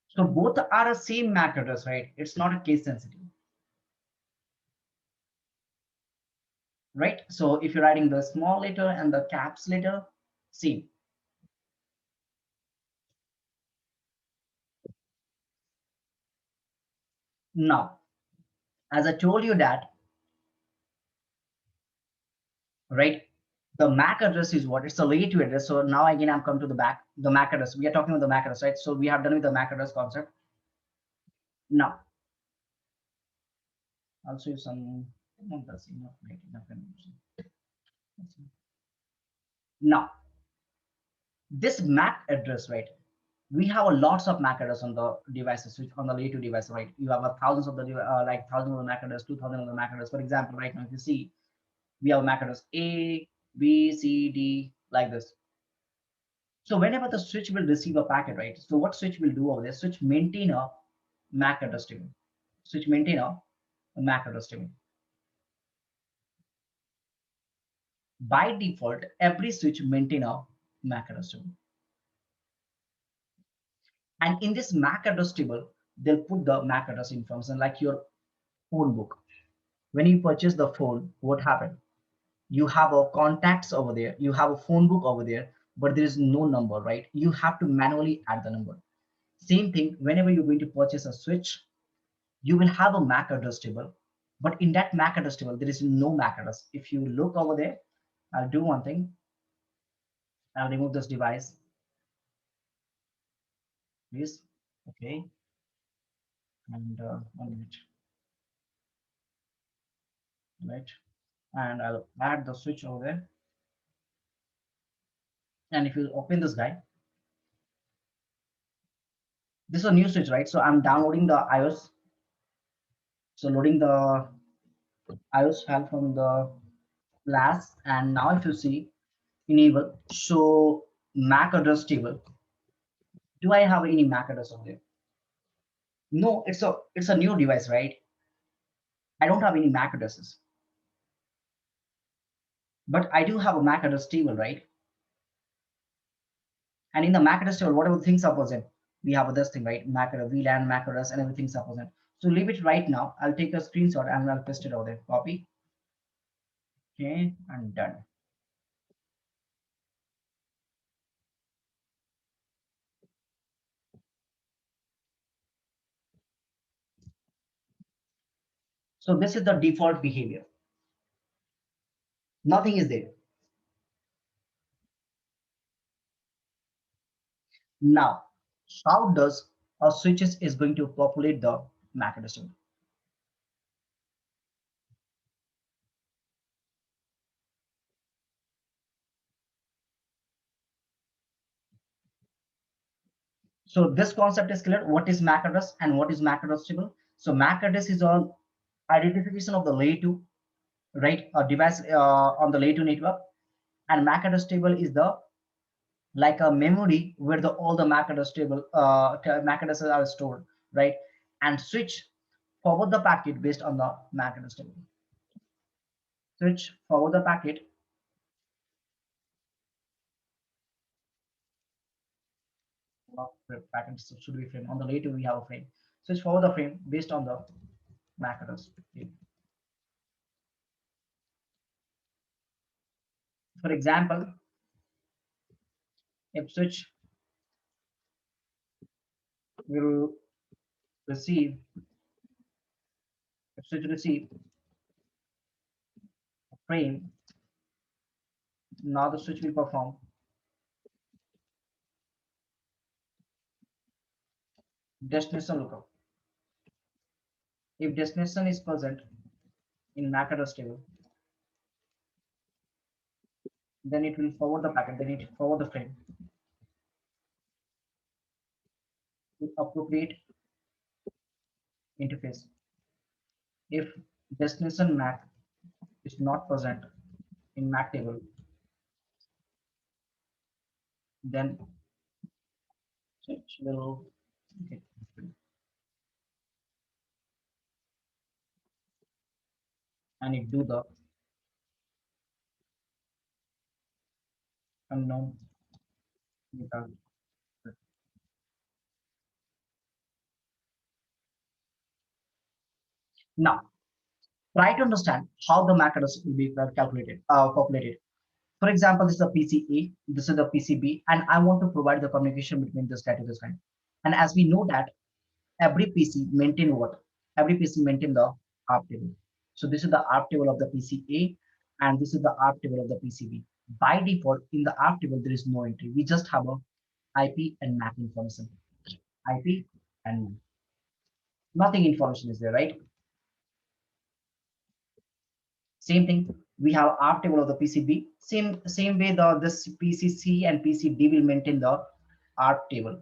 So both are the same MAC address, right? It's not a case sensitive, right? So if you're writing the small letter and the caps letter, same. Now, as I told you that, right, the MAC address is what? It's a relative address. So now again, I'm come to the MAC address. We are talking about the MAC address, right? So we have done with the MAC address concept. Now, I'll show you some. That's enough, right? Now, this MAC address, right? We have a lots of MAC address on the devices, which on the layer 2 device, right? You have thousands of the like thousands of the MAC address, 2,000 of the MAC address. For example, right now, if you see, we have MAC address A, B, C, D, like this. So whenever the switch will receive a packet, right? So what switch will do over there? Switch maintain a MAC address table. Switch maintain a MAC address table. By default, every switch maintain a MAC address table. And in this MAC address table, they'll put the MAC address information like your phone book. When you purchase the phone, what happened? You have a contacts over there, you have a phone book over there, but there is no number, right? You have to manually add the number. Same thing, whenever you're going to purchase a switch, you will have a MAC address table, but in that MAC address table, there is no MAC address. If you look over there, I'll do one thing. I'll remove this device. Please. Okay. And 1 minute. Right. And I'll add the switch over there. And if you open this guy, this is a new switch, right? So I'm downloading the iOS. So loading the iOS file from the LAS, and now if you see enable show MAC address table, do I have any MAC address on there? No, it's a new device, right? I don't have any MAC addresses, but I do have a MAC address table, right? And in the MAC address table, whatever things are present, we have this thing, right? MAC address, VLAN, MAC address, and everything's are present. So leave it right now. I'll take a screenshot and I'll paste it over there. Copy. Okay, and done. So this is the default behavior. Nothing is there. Now, how does a switches is going to populate the MAC address table? So this concept is clear. What is MAC address and what is MAC address table? So MAC address is on identification of the layer 2, right? A device on the layer 2 network, and MAC address table is the like a memory where the all the MAC address table MAC addresses are stored, right? And switch forward the packet based on the MAC address table. Switch forward the packet. Packets should be frame on the layer 2. We have a frame. Switch forward the frame based on the MAC address. For example, if switch will receive, switch will receive a frame. Now the switch will perform destination lookup. If destination is present in MAC address table, then it will forward the packet, then it will forward the frame to appropriate interface. If destination MAC is not present in MAC table, then switch will okay, and it do the unknown data. Now, try to understand how the MAC address will be calculated, populated. For example, this is the PCA, this is the PCB, and I want to provide the communication between this guy to this guy. And as we know that every PC maintain what? Every PC maintain the ARP table. So this is the ARP table of the PCA, and this is the ARP table of the PCB. By default, in the ARP table, there is no entry. We just have a IP and MAC information. IP and MAC. Nothing information is there, right? Same thing. We have ARP table of the PCB. Same way this PCC and PCD will maintain the ARP table.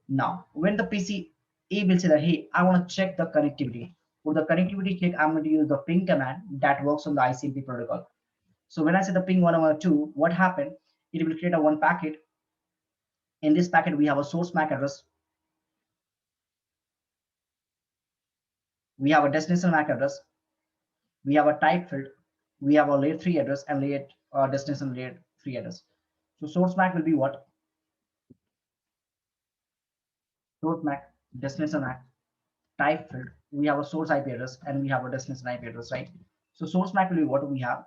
Now, when the PCA will say that, hey, I want to check the connectivity. For the connectivity check, I'm going to use the ping command that works on the ICMP protocol. So when I say the ping 112, what happened? It will create a one packet. In this packet, we have a source MAC address. We have a destination MAC address. We have a type field. We have a layer 3 address and layer destination layer 3 address. So source MAC will be what? Source MAC, destination MAC, type field. We have a source IP address and we have a destination IP address, right? So source MAC will be what we have.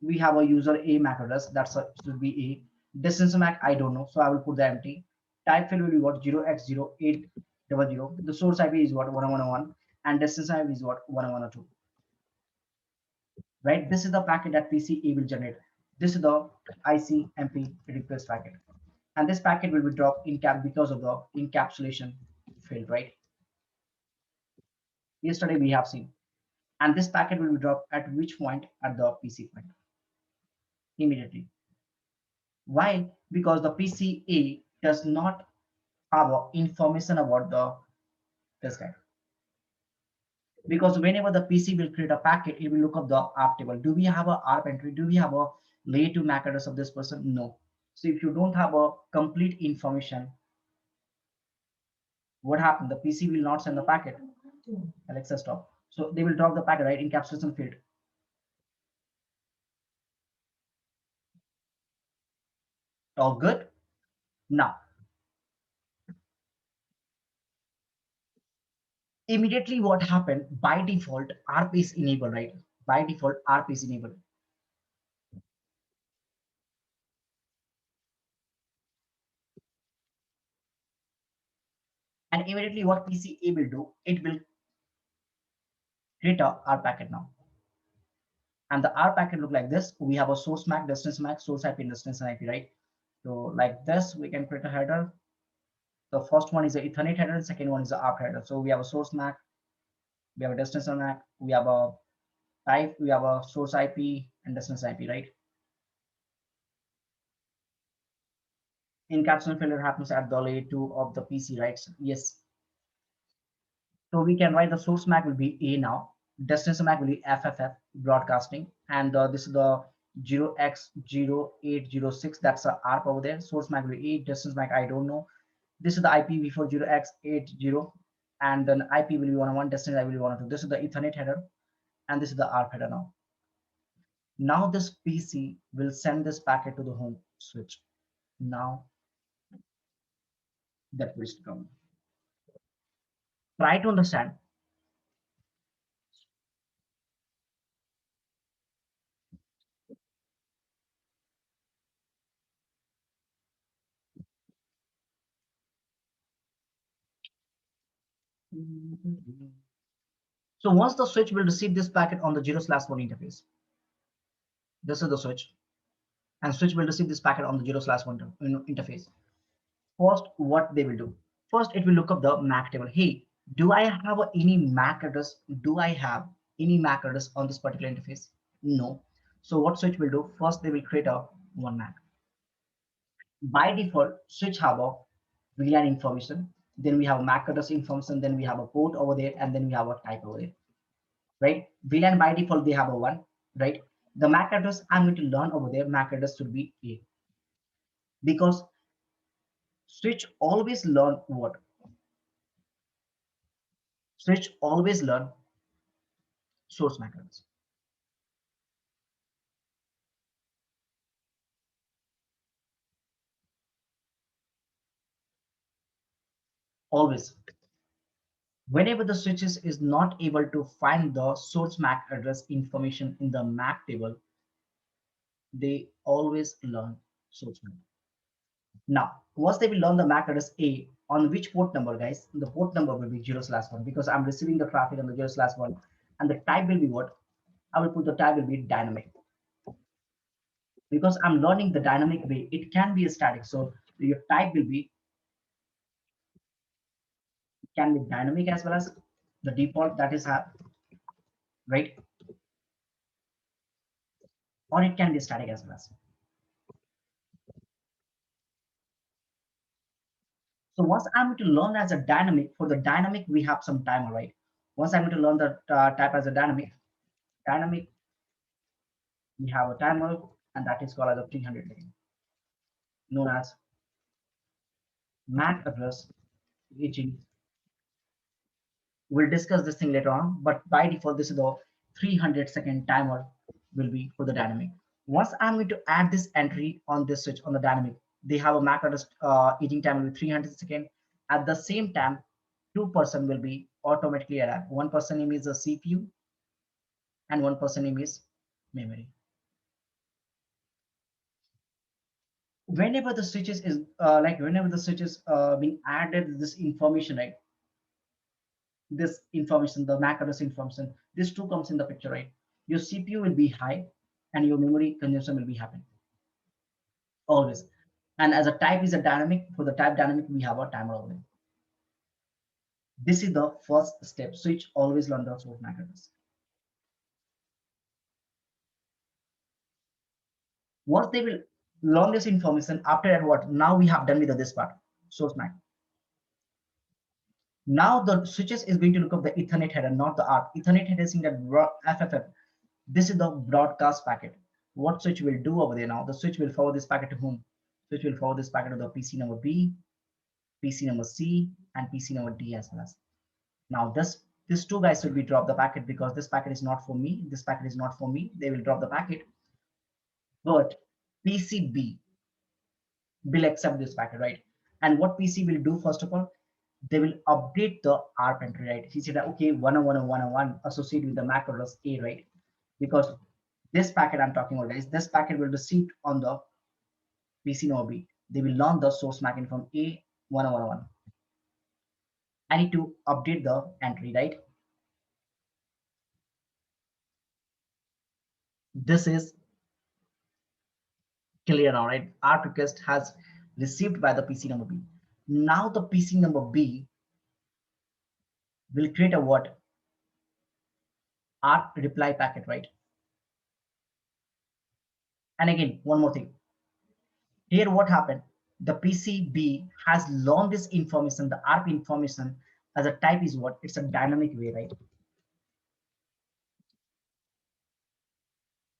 We have a user A MAC address. That's should be a destination MAC. I don't know, so I will put the empty. Type field will be what? 0x0800. The source IP is what? 1101, and destination IP is what? 1102. Right? This is the packet that PCA will generate. This is the ICMP request packet. And this packet will be dropped in cap because of the encapsulation field, right? Yesterday we have seen. And this packet will be dropped at which point? At the PC point. Immediately. Why? Because the PCA does not have information about this guy. Because whenever the PC will create a packet, it will look up the ARP table. Do we have a ARP entry? Do we have a layer 2 MAC address of this person? No. So if you don't have a complete information, what happened? The PC will not send the packet. Alexa, stop. So they will drop the packet, right? Encapsulation field. All good. Now, immediately what happened? By default, ARP is enabled, right? By default, ARP is enabled. And immediately what PCA will do, it will create a R packet now. And the R packet look like this. We have a source MAC, destination MAC, source IP, and destination IP, right? So like this, we can create a header. The first one is the Ethernet header, and second one is the ARP header. So we have a source MAC, we have a destination MAC, we have a type, we have a source IP and destination IP, right? Encapsulation failure happens at the layer 2 of the PC, right? Yes. So we can write the source MAC will be A now. Destination MAC will be FFF broadcasting, and this is the 0x0806. That's a ARP over there. Source MAC will be A. Destination MAC I don't know. This is the IPv4 0x80, and then IP will be 101. Destination IP will be 102. This is the Ethernet header, and this is the ARP header now. Now this PC will send this packet to the home switch. Now that will come. Try to understand. So once the switch will receive this packet on the 0/1 interface, this is the switch, and switch will receive this packet on the 0/1 interface. First, what they will do? First, it will look up the MAC table. Hey, do I have any MAC address? Do I have any MAC address on this particular interface? No. So what switch will do? First, they will create a one MAC. By default, switch have a VLAN information. Then we have a MAC address information. Then we have a port over there, and then we have a type over there. Right? VLAN by default they have a one. Right? The MAC address I'm going to learn over there. MAC address should be A, because switch always learn what? Switch always learn source MAC address. Always. Whenever the switches is not able to find the source MAC address information in the MAC table, they always learn source MAC. Now, once they will learn the MAC address A, on which port number, guys? The port number will be 0/1, because I'm receiving the traffic on the 0/1, and the type will be what? I will put the type will be dynamic, because I'm learning the dynamic way. It can be a static, so your type will be, can be dynamic as well as the default that is have, right? Or it can be static as well as. So once I'm going to learn as a dynamic, for the dynamic, we have some timer, right? Once I'm going to learn the type as a dynamic, we have a timer, and that is called as a 300 million, known as MAC address aging. We'll discuss this thing later on, but by default, this is the 300-second timer will be for the dynamic. Once I'm going to add this entry on this switch on the dynamic, they have a MAC address aging time will be 300 seconds. At the same time, 2% will be automatically added. 1% name is the CPU, and 1% name is memory. Whenever the switches is whenever the switches being added this information, right? This information, the MAC address information, this two comes in the picture, right? Your CPU will be high, and your memory consumption will be happening always. And as a type is a dynamic, for the type dynamic, we have a timer over there. This is the first step. Switch always learn the source MAC address. Once they will learn this information, after that, what? Now we have done with this part, source MAC. Now the switches is going to look up the Ethernet header, not the ARP. Ethernet header is in the FFF. This is the broadcast packet. What switch will do over there now? The switch will forward this packet to whom? Switch will forward this packet to the PC number B, PC number C, and PC number D as well as. Now these two guys will be drop the packet, because this packet is not for me. This packet is not for me. They will drop the packet, but PCB will accept this packet, right? And what PC will do, first of all, they will update the ARP entry, right? He said, okay, 101.101 associated with the MAC address A, right? Because this packet I'm talking about, guys, this packet will receive on the PC number B. They will learn the source MAC from A 101.1. I need to update the entry, right? This is clear now, right? ARP request has received by the PC number B. Now the PC number B will create a what? ARP reply packet, right? And again, one more thing. Here, what happened? The PCB has learned this information, the ARP information, as a type is what? It's a dynamic way, right?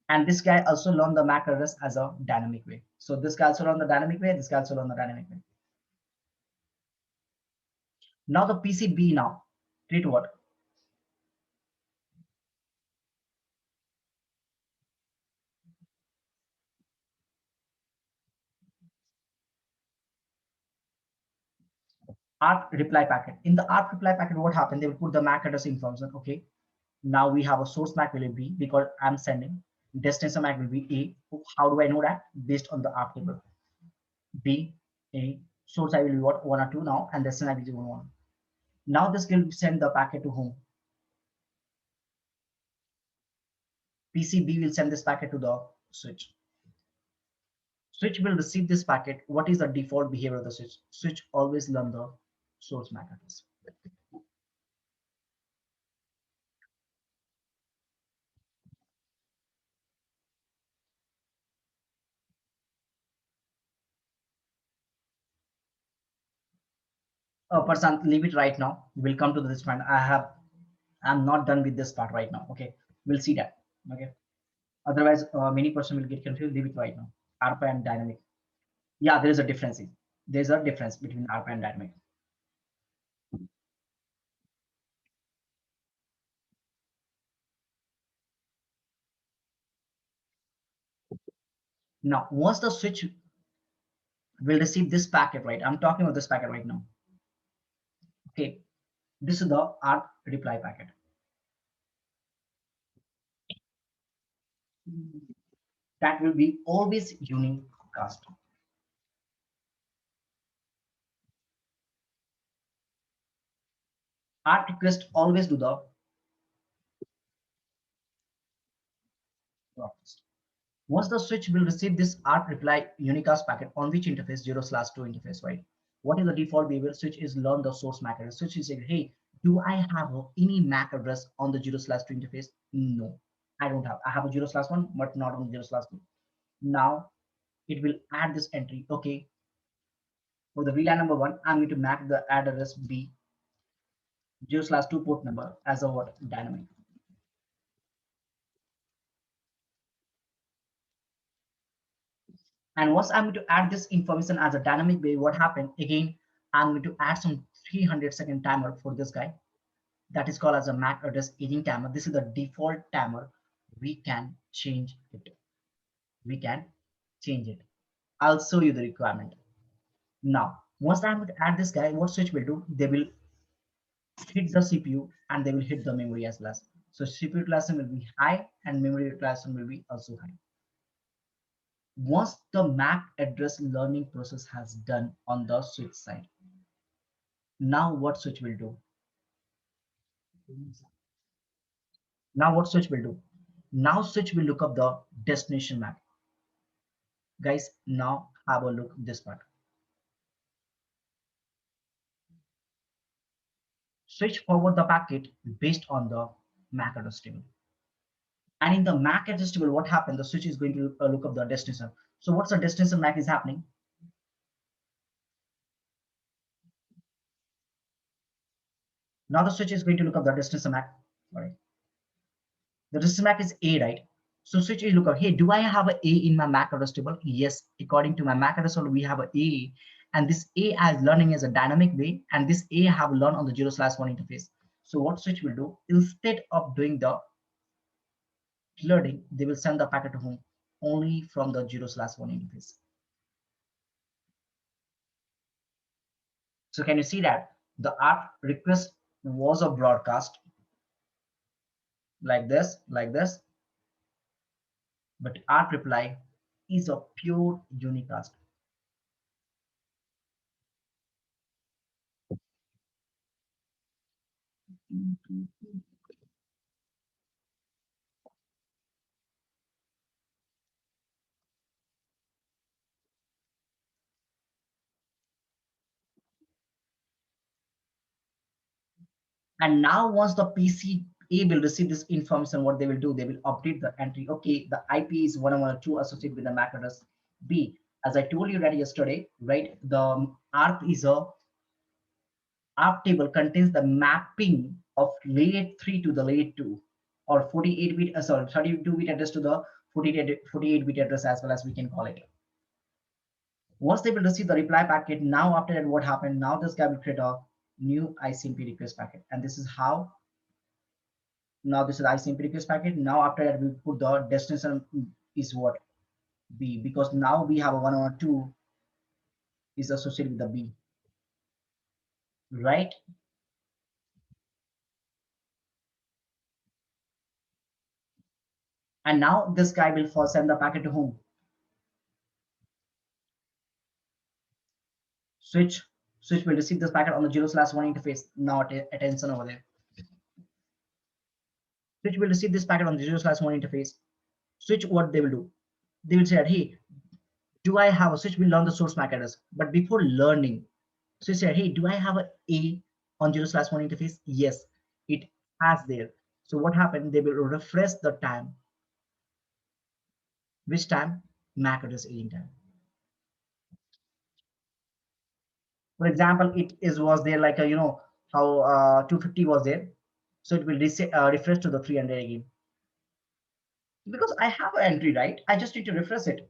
And this guy also learned the MAC address as a dynamic way. So this guy also learned the dynamic way, this guy also learned the dynamic way. Now the PCB now create what? ARP reply packet. In the ARP reply packet, what happened? They will put the MAC address information. Okay. Now we have a source MAC will be, because I'm sending. Destination MAC will be A. How do I know that? Based on the ARP table. B, A. Source I will be what? 1 or 2 now, and destination I will be 1. Now this will send the packet to whom? PCB will send this packet to the switch. Switch will receive this packet. What is the default behavior of the switch? Switch always learn the source MAC address. Prashant, leave it right now. We'll come to this point. I'm not done with this part right now. Okay, we'll see that. Okay. Otherwise, many person will get confused. Leave it right now. ARPA and dynamic. Yeah, there is a difference. There's a difference between ARPA and dynamic. Now, once the switch will receive this packet, right? I'm talking about this packet right now. Okay, this is the ARP reply packet. That will be always unicast. ARP request always do the broadcast. Once the switch will receive this ARP reply unicast packet on which interface 0/2 interface, right? What is the default behavior? Switch is learn the source MAC address. Switch is saying, hey, do I have any MAC address on the 0/2 interface? No, I don't have. I have a 0/1, but not on 0/2. Now it will add this entry. Okay, for the VLAN number 1, I'm going to map the address B 0/2 port number as a what? Dynamic. And once I'm going to add this information as a dynamic way, what happened? Again, I'm going to add some 300-second timer for this guy. That is called as a MAC address aging timer. This is the default timer. We can change it. We can change it. I'll show you the requirement. Now, once I'm going to add this guy, what switch will do? They will hit the CPU and they will hit the memory as well. So CPU utilization will be high and memory utilization will be also high. Once the MAC address learning process has done on the switch side, now what switch will do? Now what switch will do? Now switch will look up the destination MAC. Guys, now have a look this part. Switch forward the packet based on the MAC address table. And in the MAC address table, what happened? The switch is going to look up the destination. So what's the destination MAC is happening? Now the switch is going to look up the destination MAC. Sorry. The destination MAC is A, right? So switch is look up, hey, do I have an A in my MAC address table? Yes, according to my MAC address table, we have an A. And this A as learning as a dynamic way, and this A have learned on the 0/1 interface. So what switch will do, instead of doing the learning, they will send the packet to whom? Only from the 0/1 interface. So can you see that the ARP request was a broadcast like this, but ARP reply is a pure unicast. And now once the PCA will receive this information, what they will do, they will update the entry. Okay, the IP is 102 associated with the MAC address B. As I told you that yesterday, right? The ARP is a ARP table contains the mapping of layer 3 to the layer 2 or 48-bit, sorry, 32-bit address to the 48-bit address as well, as we can call it. Once they will receive the reply packet, now after that, what happened? Now this guy will create a new ICMP request packet, and this is how. Now this is ICMP request packet. Now after that, we put the destination is what? B, because now we have a 102 is associated with the B, right? And now this guy will send the packet to whom? Switch. Switch will receive this packet on the 0/1 interface. Now attention over there. Switch will receive this packet on the 0/1 interface. Switch, what they will do? They will say that, hey, do I have a switch? Will learn the source MAC address. But before learning, switch said, hey, do I have a on 0/1 interface? Yes, it has there. So what happened? They will refresh the time. Which time? MAC address aging time. For example, it is was there like a, you know, how 250 was there. So it will refresh to the 300 again. Because I have an entry, right? I just need to refresh it.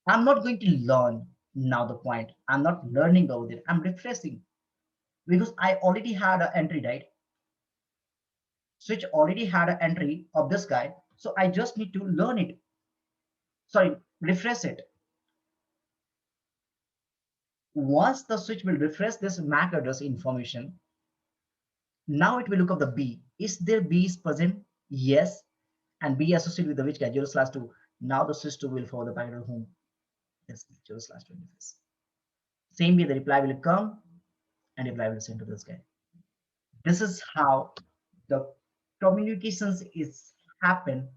I'm not going to learn now the point. I'm not learning over there. I'm refreshing because I already had an entry, right? Switch already had an entry of this guy. So I just need to learn it. Sorry, refresh it. Once the switch will refresh this MAC address information, now it will look up the B. Is there B is present? Yes. And B associated with the which guy? 0/2. Now the switch 2 will forward the packet to whom? Yes, 0/2 interface. Same way the reply will come and reply will send to this guy. This is how the communications is happen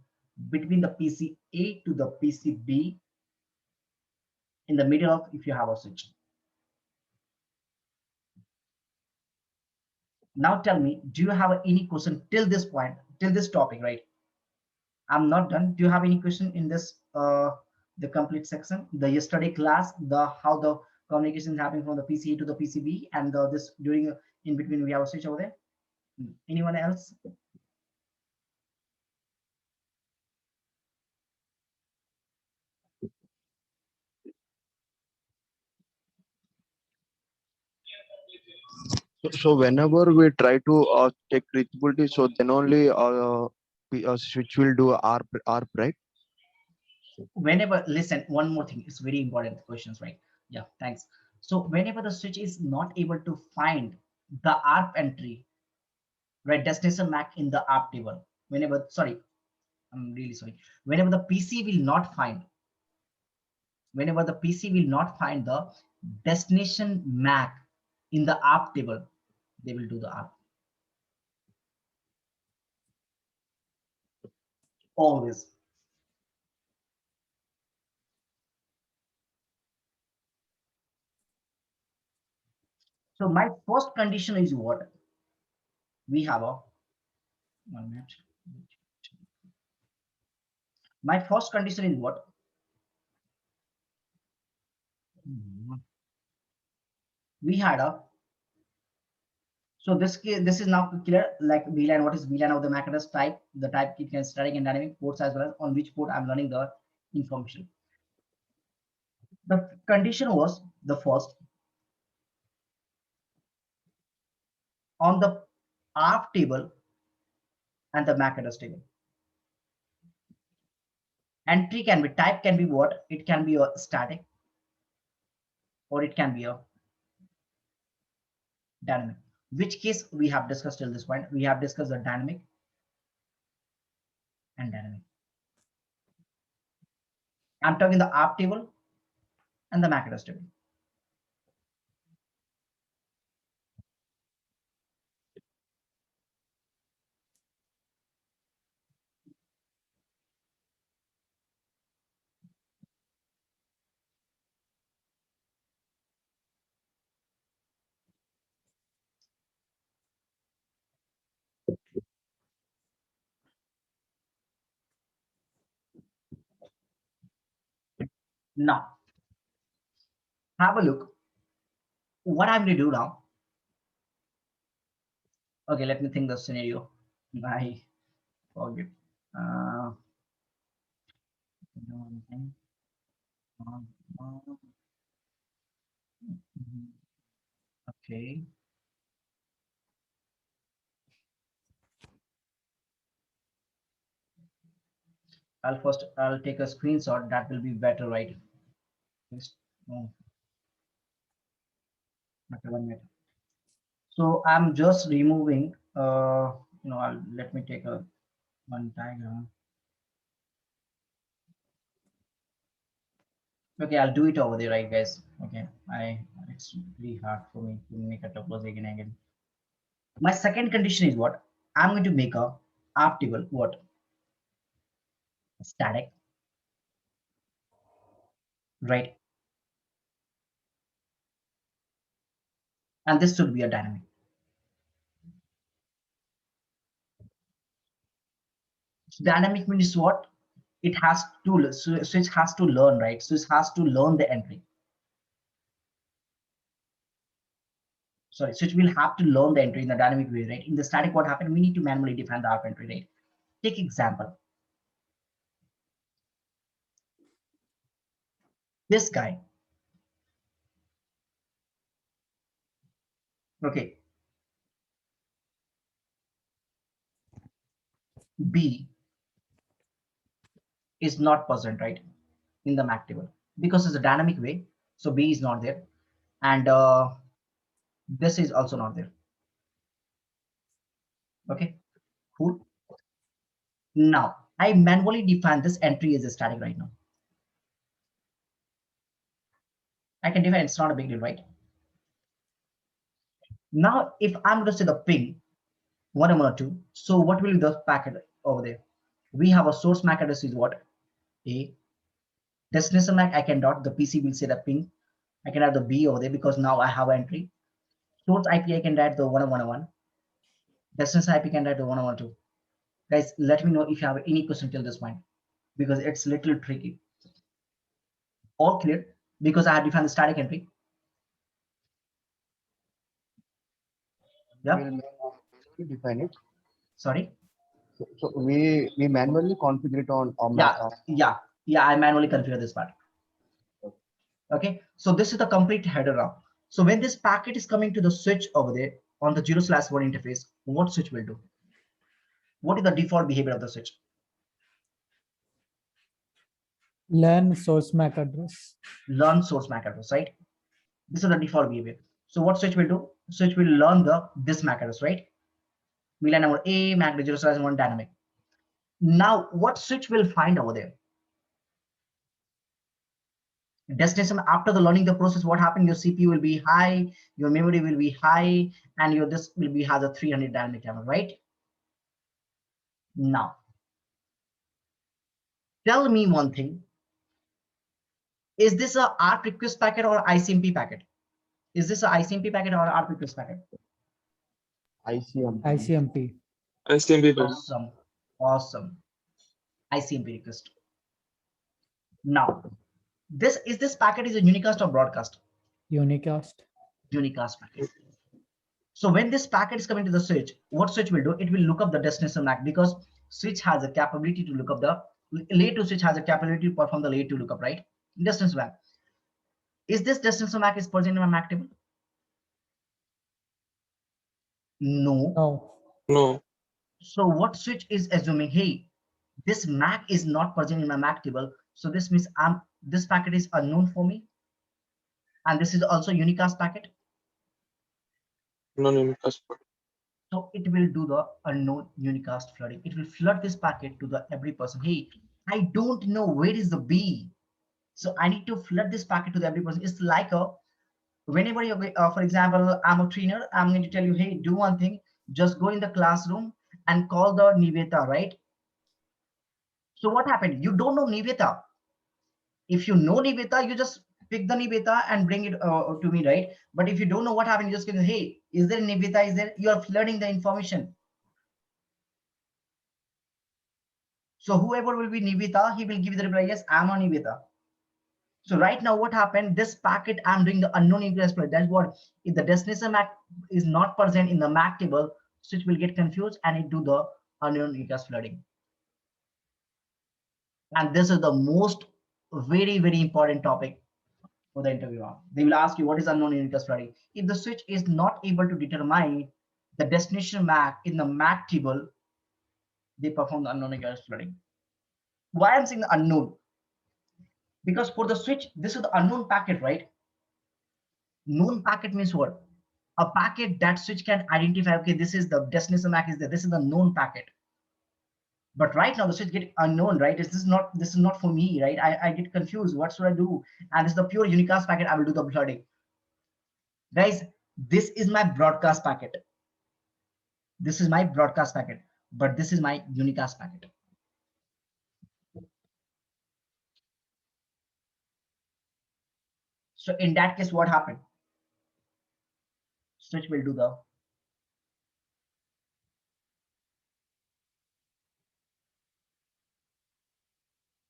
between the PC A to the PC B in the middle of if you have a switch. Now tell me, do you have any question till this point, till this topic, right? I'm not done. Do you have any question in this the complete section, the yesterday class, the how the communication is happening from the PC A to the PCB, and this during in between we have a switch over there? Anyone else? So whenever we try to check reachability, so then only switch will do ARP, right? Whenever, listen, one more thing, it's very important questions, right? Yeah, thanks. So whenever the switch is not able to find the ARP entry, right, destination MAC in the ARP table, whenever, sorry, I'm really sorry, whenever the PC will not find, whenever the PC will not find the destination MAC in the ARP table, they will do the ARP. Always. So my first condition is what? We have a 1 minute. My first condition is what? We had a, so this is now clear, like VLAN, what is VLAN of the MAC address type, the type it can static and dynamic ports, as well as on which port I'm learning the information. The condition was the first on the ARP table and the MAC address table. Entry can be, type can be what? It can be a static or it can be a dynamic. Which case we have discussed till this point? We have discussed the dynamic and dynamic. I'm talking the ARP table and the MAC address table. Now, have a look. What I'm going to do now. Okay, let me think the scenario. I forget. Okay. I'll take a screenshot. That will be better, right? Just, oh, okay, 1 minute. So I'm just removing. Let me take a one diagram. Okay, I'll do it over there, right, guys? Okay, it's really hard for me to make a topology again and again. My second condition is what? I'm going to make a app table, what? Static, right? And this should be a dynamic. So dynamic means what? It has to, switch has to learn, right? So it has to learn the entry. Sorry, switch will have to learn the entry in the dynamic way, right? In the static, what happened? We need to manually define the app entry, right? Take example. This guy. Okay. B is not present, right? In the Mac table because it's a dynamic way. So B is not there. And this is also not there. Okay, cool. Now I manually define this entry as a static right now. I can define, it's not a big deal, right? Now, if I'm going to say the ping 112, so what will be the packet over there? We have a source MAC address is what? A. Destination MAC, I can dot, the PC will say the ping. I can add the B over there because now I have an entry. Source IP, I can add the 101. Destination IP can add the 112. Guys, let me know if you have any question till this point because it's a little tricky. All clear? Because I have defined the static entry. Yeah. We define it. Sorry. So we manually configure it on Yeah. I manually configure this part. Okay. So this is the complete header now. So when this packet is coming to the switch over there on the 0/1 interface, what switch will do? What is the default behavior of the switch? Learn source MAC address. Learn source MAC address, right? This is the default behavior. So what switch will do? Switch will learn this MAC address, right? VLAN number A, MAC 0/1 dynamic. Now, what switch will find over there? Destination, after the learning the process, what happened? Your CPU will be high, your memory will be high, and your this will be has a 300 dynamic camera, right? Now, tell me one thing. Is this a ARP request packet or ICMP packet? Is this a ICMP packet or ARP request packet? ICMP. ICMP. ICMP. Awesome. ICMP request. Now, this packet is a unicast or broadcast? Unicast. Unicast packet. So when this packet is coming to the switch, what switch will do? It will look up the destination MAC because switch has a capability to look up the layer 2 switch has a capability to perform the layer 2 lookup, right? Destination MAC. Is this destination MAC is present in my MAC table? No. No. No. So what switch is assuming, hey, this MAC is not present in my MAC table. So this means this packet is unknown for me. And this is also unicast packet. Non-unicast. So it will do the unknown unicast flooding. It will flood this packet to the every person. Hey, I don't know where is the B. So I need to flood this packet to the every person. It's like a, whenever you, for example, I'm a trainer, I'm going to tell you, hey, do one thing, just go in the classroom and call the Niveta, right? So what happened? You don't know Niveta. If you know Niveta, you just pick the Niveta and bring it to me, right? But if you don't know what happened, you just give, hey, is there Niveta? Is there? You are flooding the information. So whoever will be Niveta, he will give the reply, yes, I'm on Niveta. So right now, what happened? This packet, I'm doing the unknown ingress flood. That's what, if the destination MAC is not present in the MAC table, switch will get confused and it do the unknown ingress flooding. And this is the most very, very important topic for the interview. They will ask you what is unknown ingress flooding. If the switch is not able to determine the destination MAC in the MAC table, they perform the unknown ingress flooding. Why I'm saying the unknown? Because for the switch, this is the unknown packet, right? Known packet means what? A packet that switch can identify, okay, this is the destination MAC is there. This is the known packet. But right now the switch get unknown, right? This is not for me, right? I get confused. What should I do? And this is the pure unicast packet. I will do the flooding. Guys, this is my broadcast packet. This is my broadcast packet, but this is my unicast packet. So in that case, what happened? Switch will do the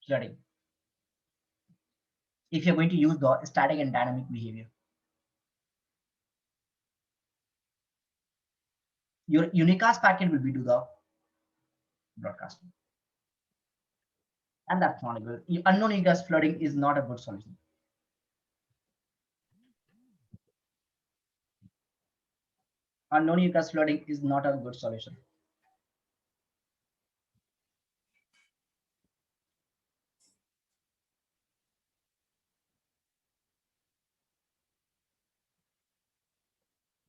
flooding. If you're going to use the static and dynamic behavior, your unicast packet will be do the broadcasting. And that's not a good. Unknown unicast flooding is not a good solution. Unknown unicast flooding is not a good solution.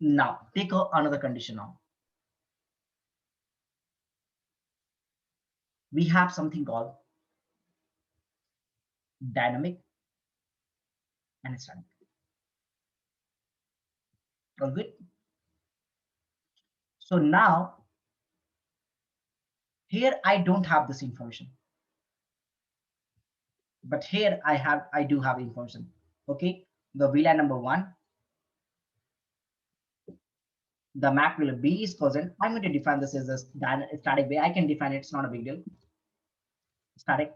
Now take another condition now. We have something called dynamic and static. All good. So now here I don't have this information, but here I do have information. Okay, the VLAN number 1, the MAC will be is present. I'm going to define this as a static way. I can define it, it's not a big deal. Static.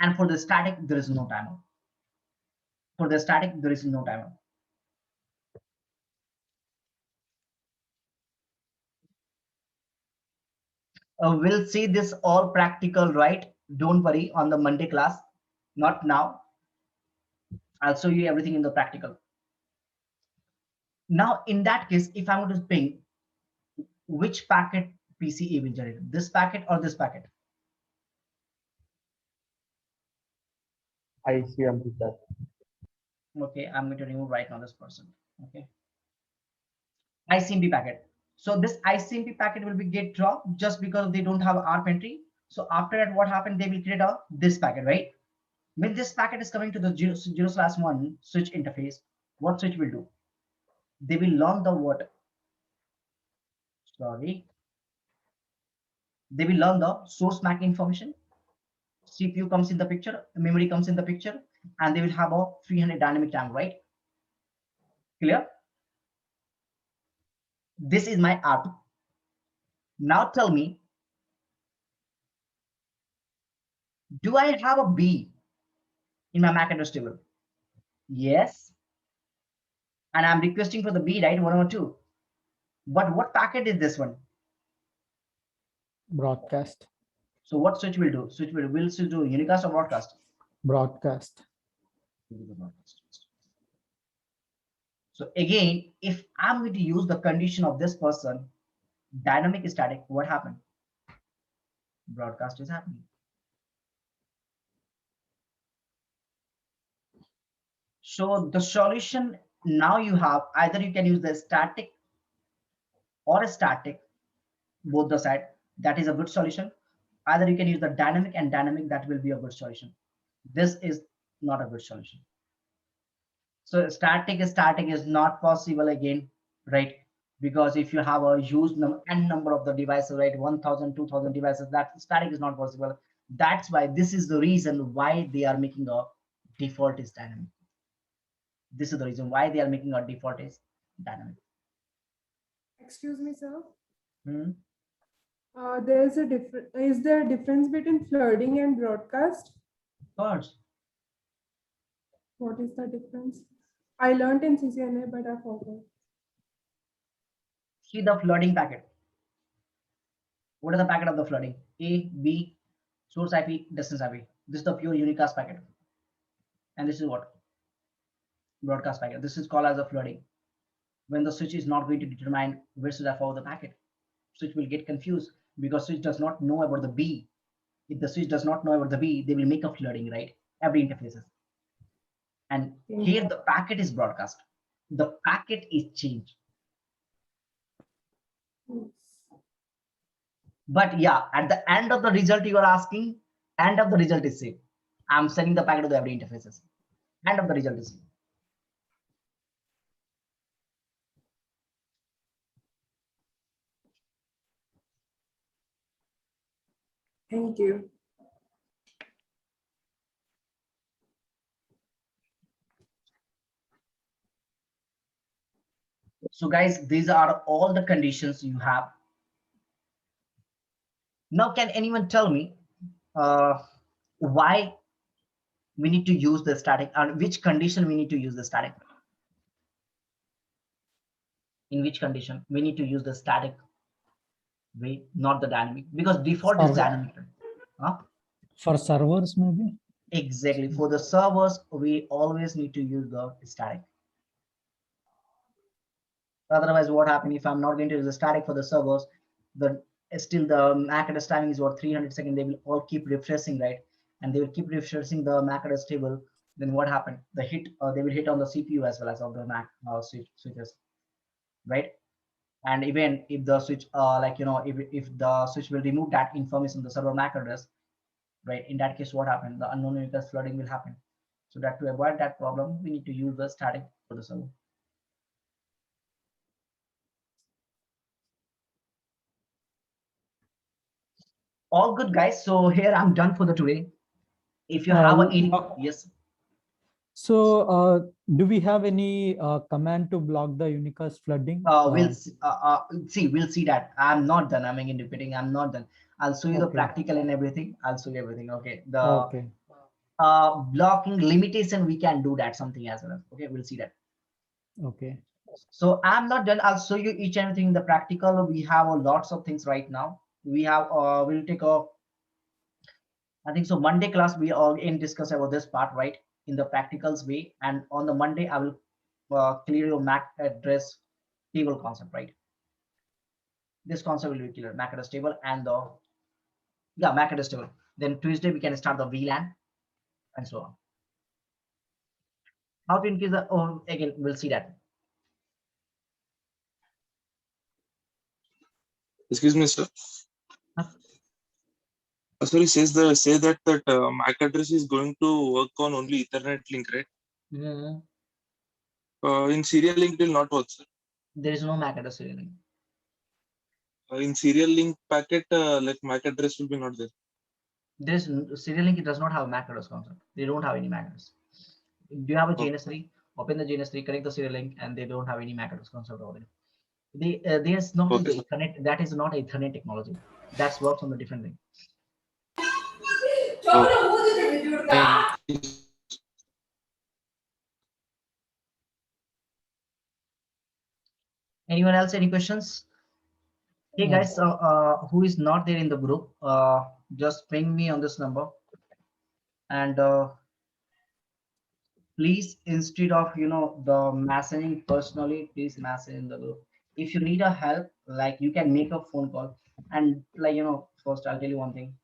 And for the static, there is no timer. For the static, there is no timer. We'll see this all practical, right? Don't worry on the Monday class, not now. I'll show you everything in the practical. Now, in that case, if I'm going to ping, which packet PCA will generate? This packet or this packet? ICMP packet. Okay, I'm going to remove right now this person. Okay. ICMP packet. So this ICMP packet will be get dropped just because they don't have ARP entry. So after that, what happened? They will create this packet, right? When this packet is coming to the 0/1 switch interface, what switch will do? They will learn the what? Sorry. They will learn the source MAC information. CPU comes in the picture, memory comes in the picture, and they will have a 300 dynamic time, right? Clear? This is my ARP. Now tell me, do I have a B in my MAC address table? Yes. And I'm requesting for the B, right? 102. But what packet is this one? Broadcast. So what switch will do? Switch will do unicast or broadcast? Broadcast. So again, if I'm going to use the condition of this person, dynamic static, what happened? Broadcast is happening. So the solution now you have, either you can use the static or a static, both the side. That is a good solution. Either you can use the dynamic and dynamic, that will be a good solution. This is not a good solution. So static is not possible again, right? Because if you have a huge number of the devices, right, 1,000, 2,000 devices, that static is not possible. That's why this is the reason why they are making a default is dynamic. This is the reason why they are making a default is dynamic. Excuse me, sir. Hmm? There's a difference. Is there a difference between flooding and broadcast? Of course. What is the difference? I learned in CCNA, but I forgot. See the flooding packet. What is the packet of the flooding? A, B, source IP, distance IP. This is the pure unicast packet. And this is what? Broadcast packet. This is called as a flooding. When the switch is not going to determine where should I follow the packet, switch will get confused because switch does not know about the B. If the switch does not know about the B, they will make a flooding, right? Every interfaces. And here the packet is broadcast. The packet is changed. But yeah, at the end of the result you are asking, end of the result is same. I'm sending the packet to the every interfaces. End of the result is same. Thank you. So guys, these are all the conditions you have. Now, can anyone tell me why we need to use the static, and which condition we need to use the static? In which condition we need to use the static way, not the dynamic? Because default is For- dynamic. Huh? For servers, maybe. Exactly. For the servers, we always need to use the static. Otherwise, what happens if I'm not going to use the static for the servers? The still the MAC address timing is what 300 seconds. They will all keep refreshing, right? And they will keep refreshing the MAC address table. Then what happened? The hit they will hit on the CPU as well as on the MAC switches, right? And even if the switch, like if the switch will remove that information, the server MAC address, right? In that case, what happened? The unknown universe flooding will happen. So that to avoid that problem, we need to use the static for the server. All good, guys. So here I'm done for the today. If you have any, yes. So, do we have any command to block the unicast flooding? We'll see that. I'm not done. I'm again repeating. I'm not done. I'll show you the Okay. practical and everything. I'll show you everything. Okay. The Okay. blocking limitation, we can do that something as well. Okay, we'll see that. Okay. So I'm not done. I'll show you each and everything in the practical. We have lots of things right now. We have we'll take a, I think so Monday class we all in discuss about this part, right? In the practicals way. And on the Monday, I will clear your MAC address table concept, right? This concept will be clear, MAC address table and the MAC address table. Then Tuesday we can start the VLAN and so on. How to increase the, again we'll see that. Excuse me, sir. Sorry, say that MAC address is going to work on only Ethernet link, right? In serial link, it will not work, sir. There is no MAC address serial link. In serial link packet, like MAC address will be not there. There is serial link. It does not have MAC address concept. They don't have any MAC address. Do you have a JNS3? Open the JNS3, connect the serial link, and they don't have any MAC address concept over there. There's not Okay, the Ethernet. That is not Ethernet technology. That works on the different thing. Anyone else? Any questions? Hey No. guys, who is not there in the group? Just ping me on this number, and please, instead of the messaging personally, please message in the group. If you need a help, like you can make a phone call, and like first I'll tell you one thing.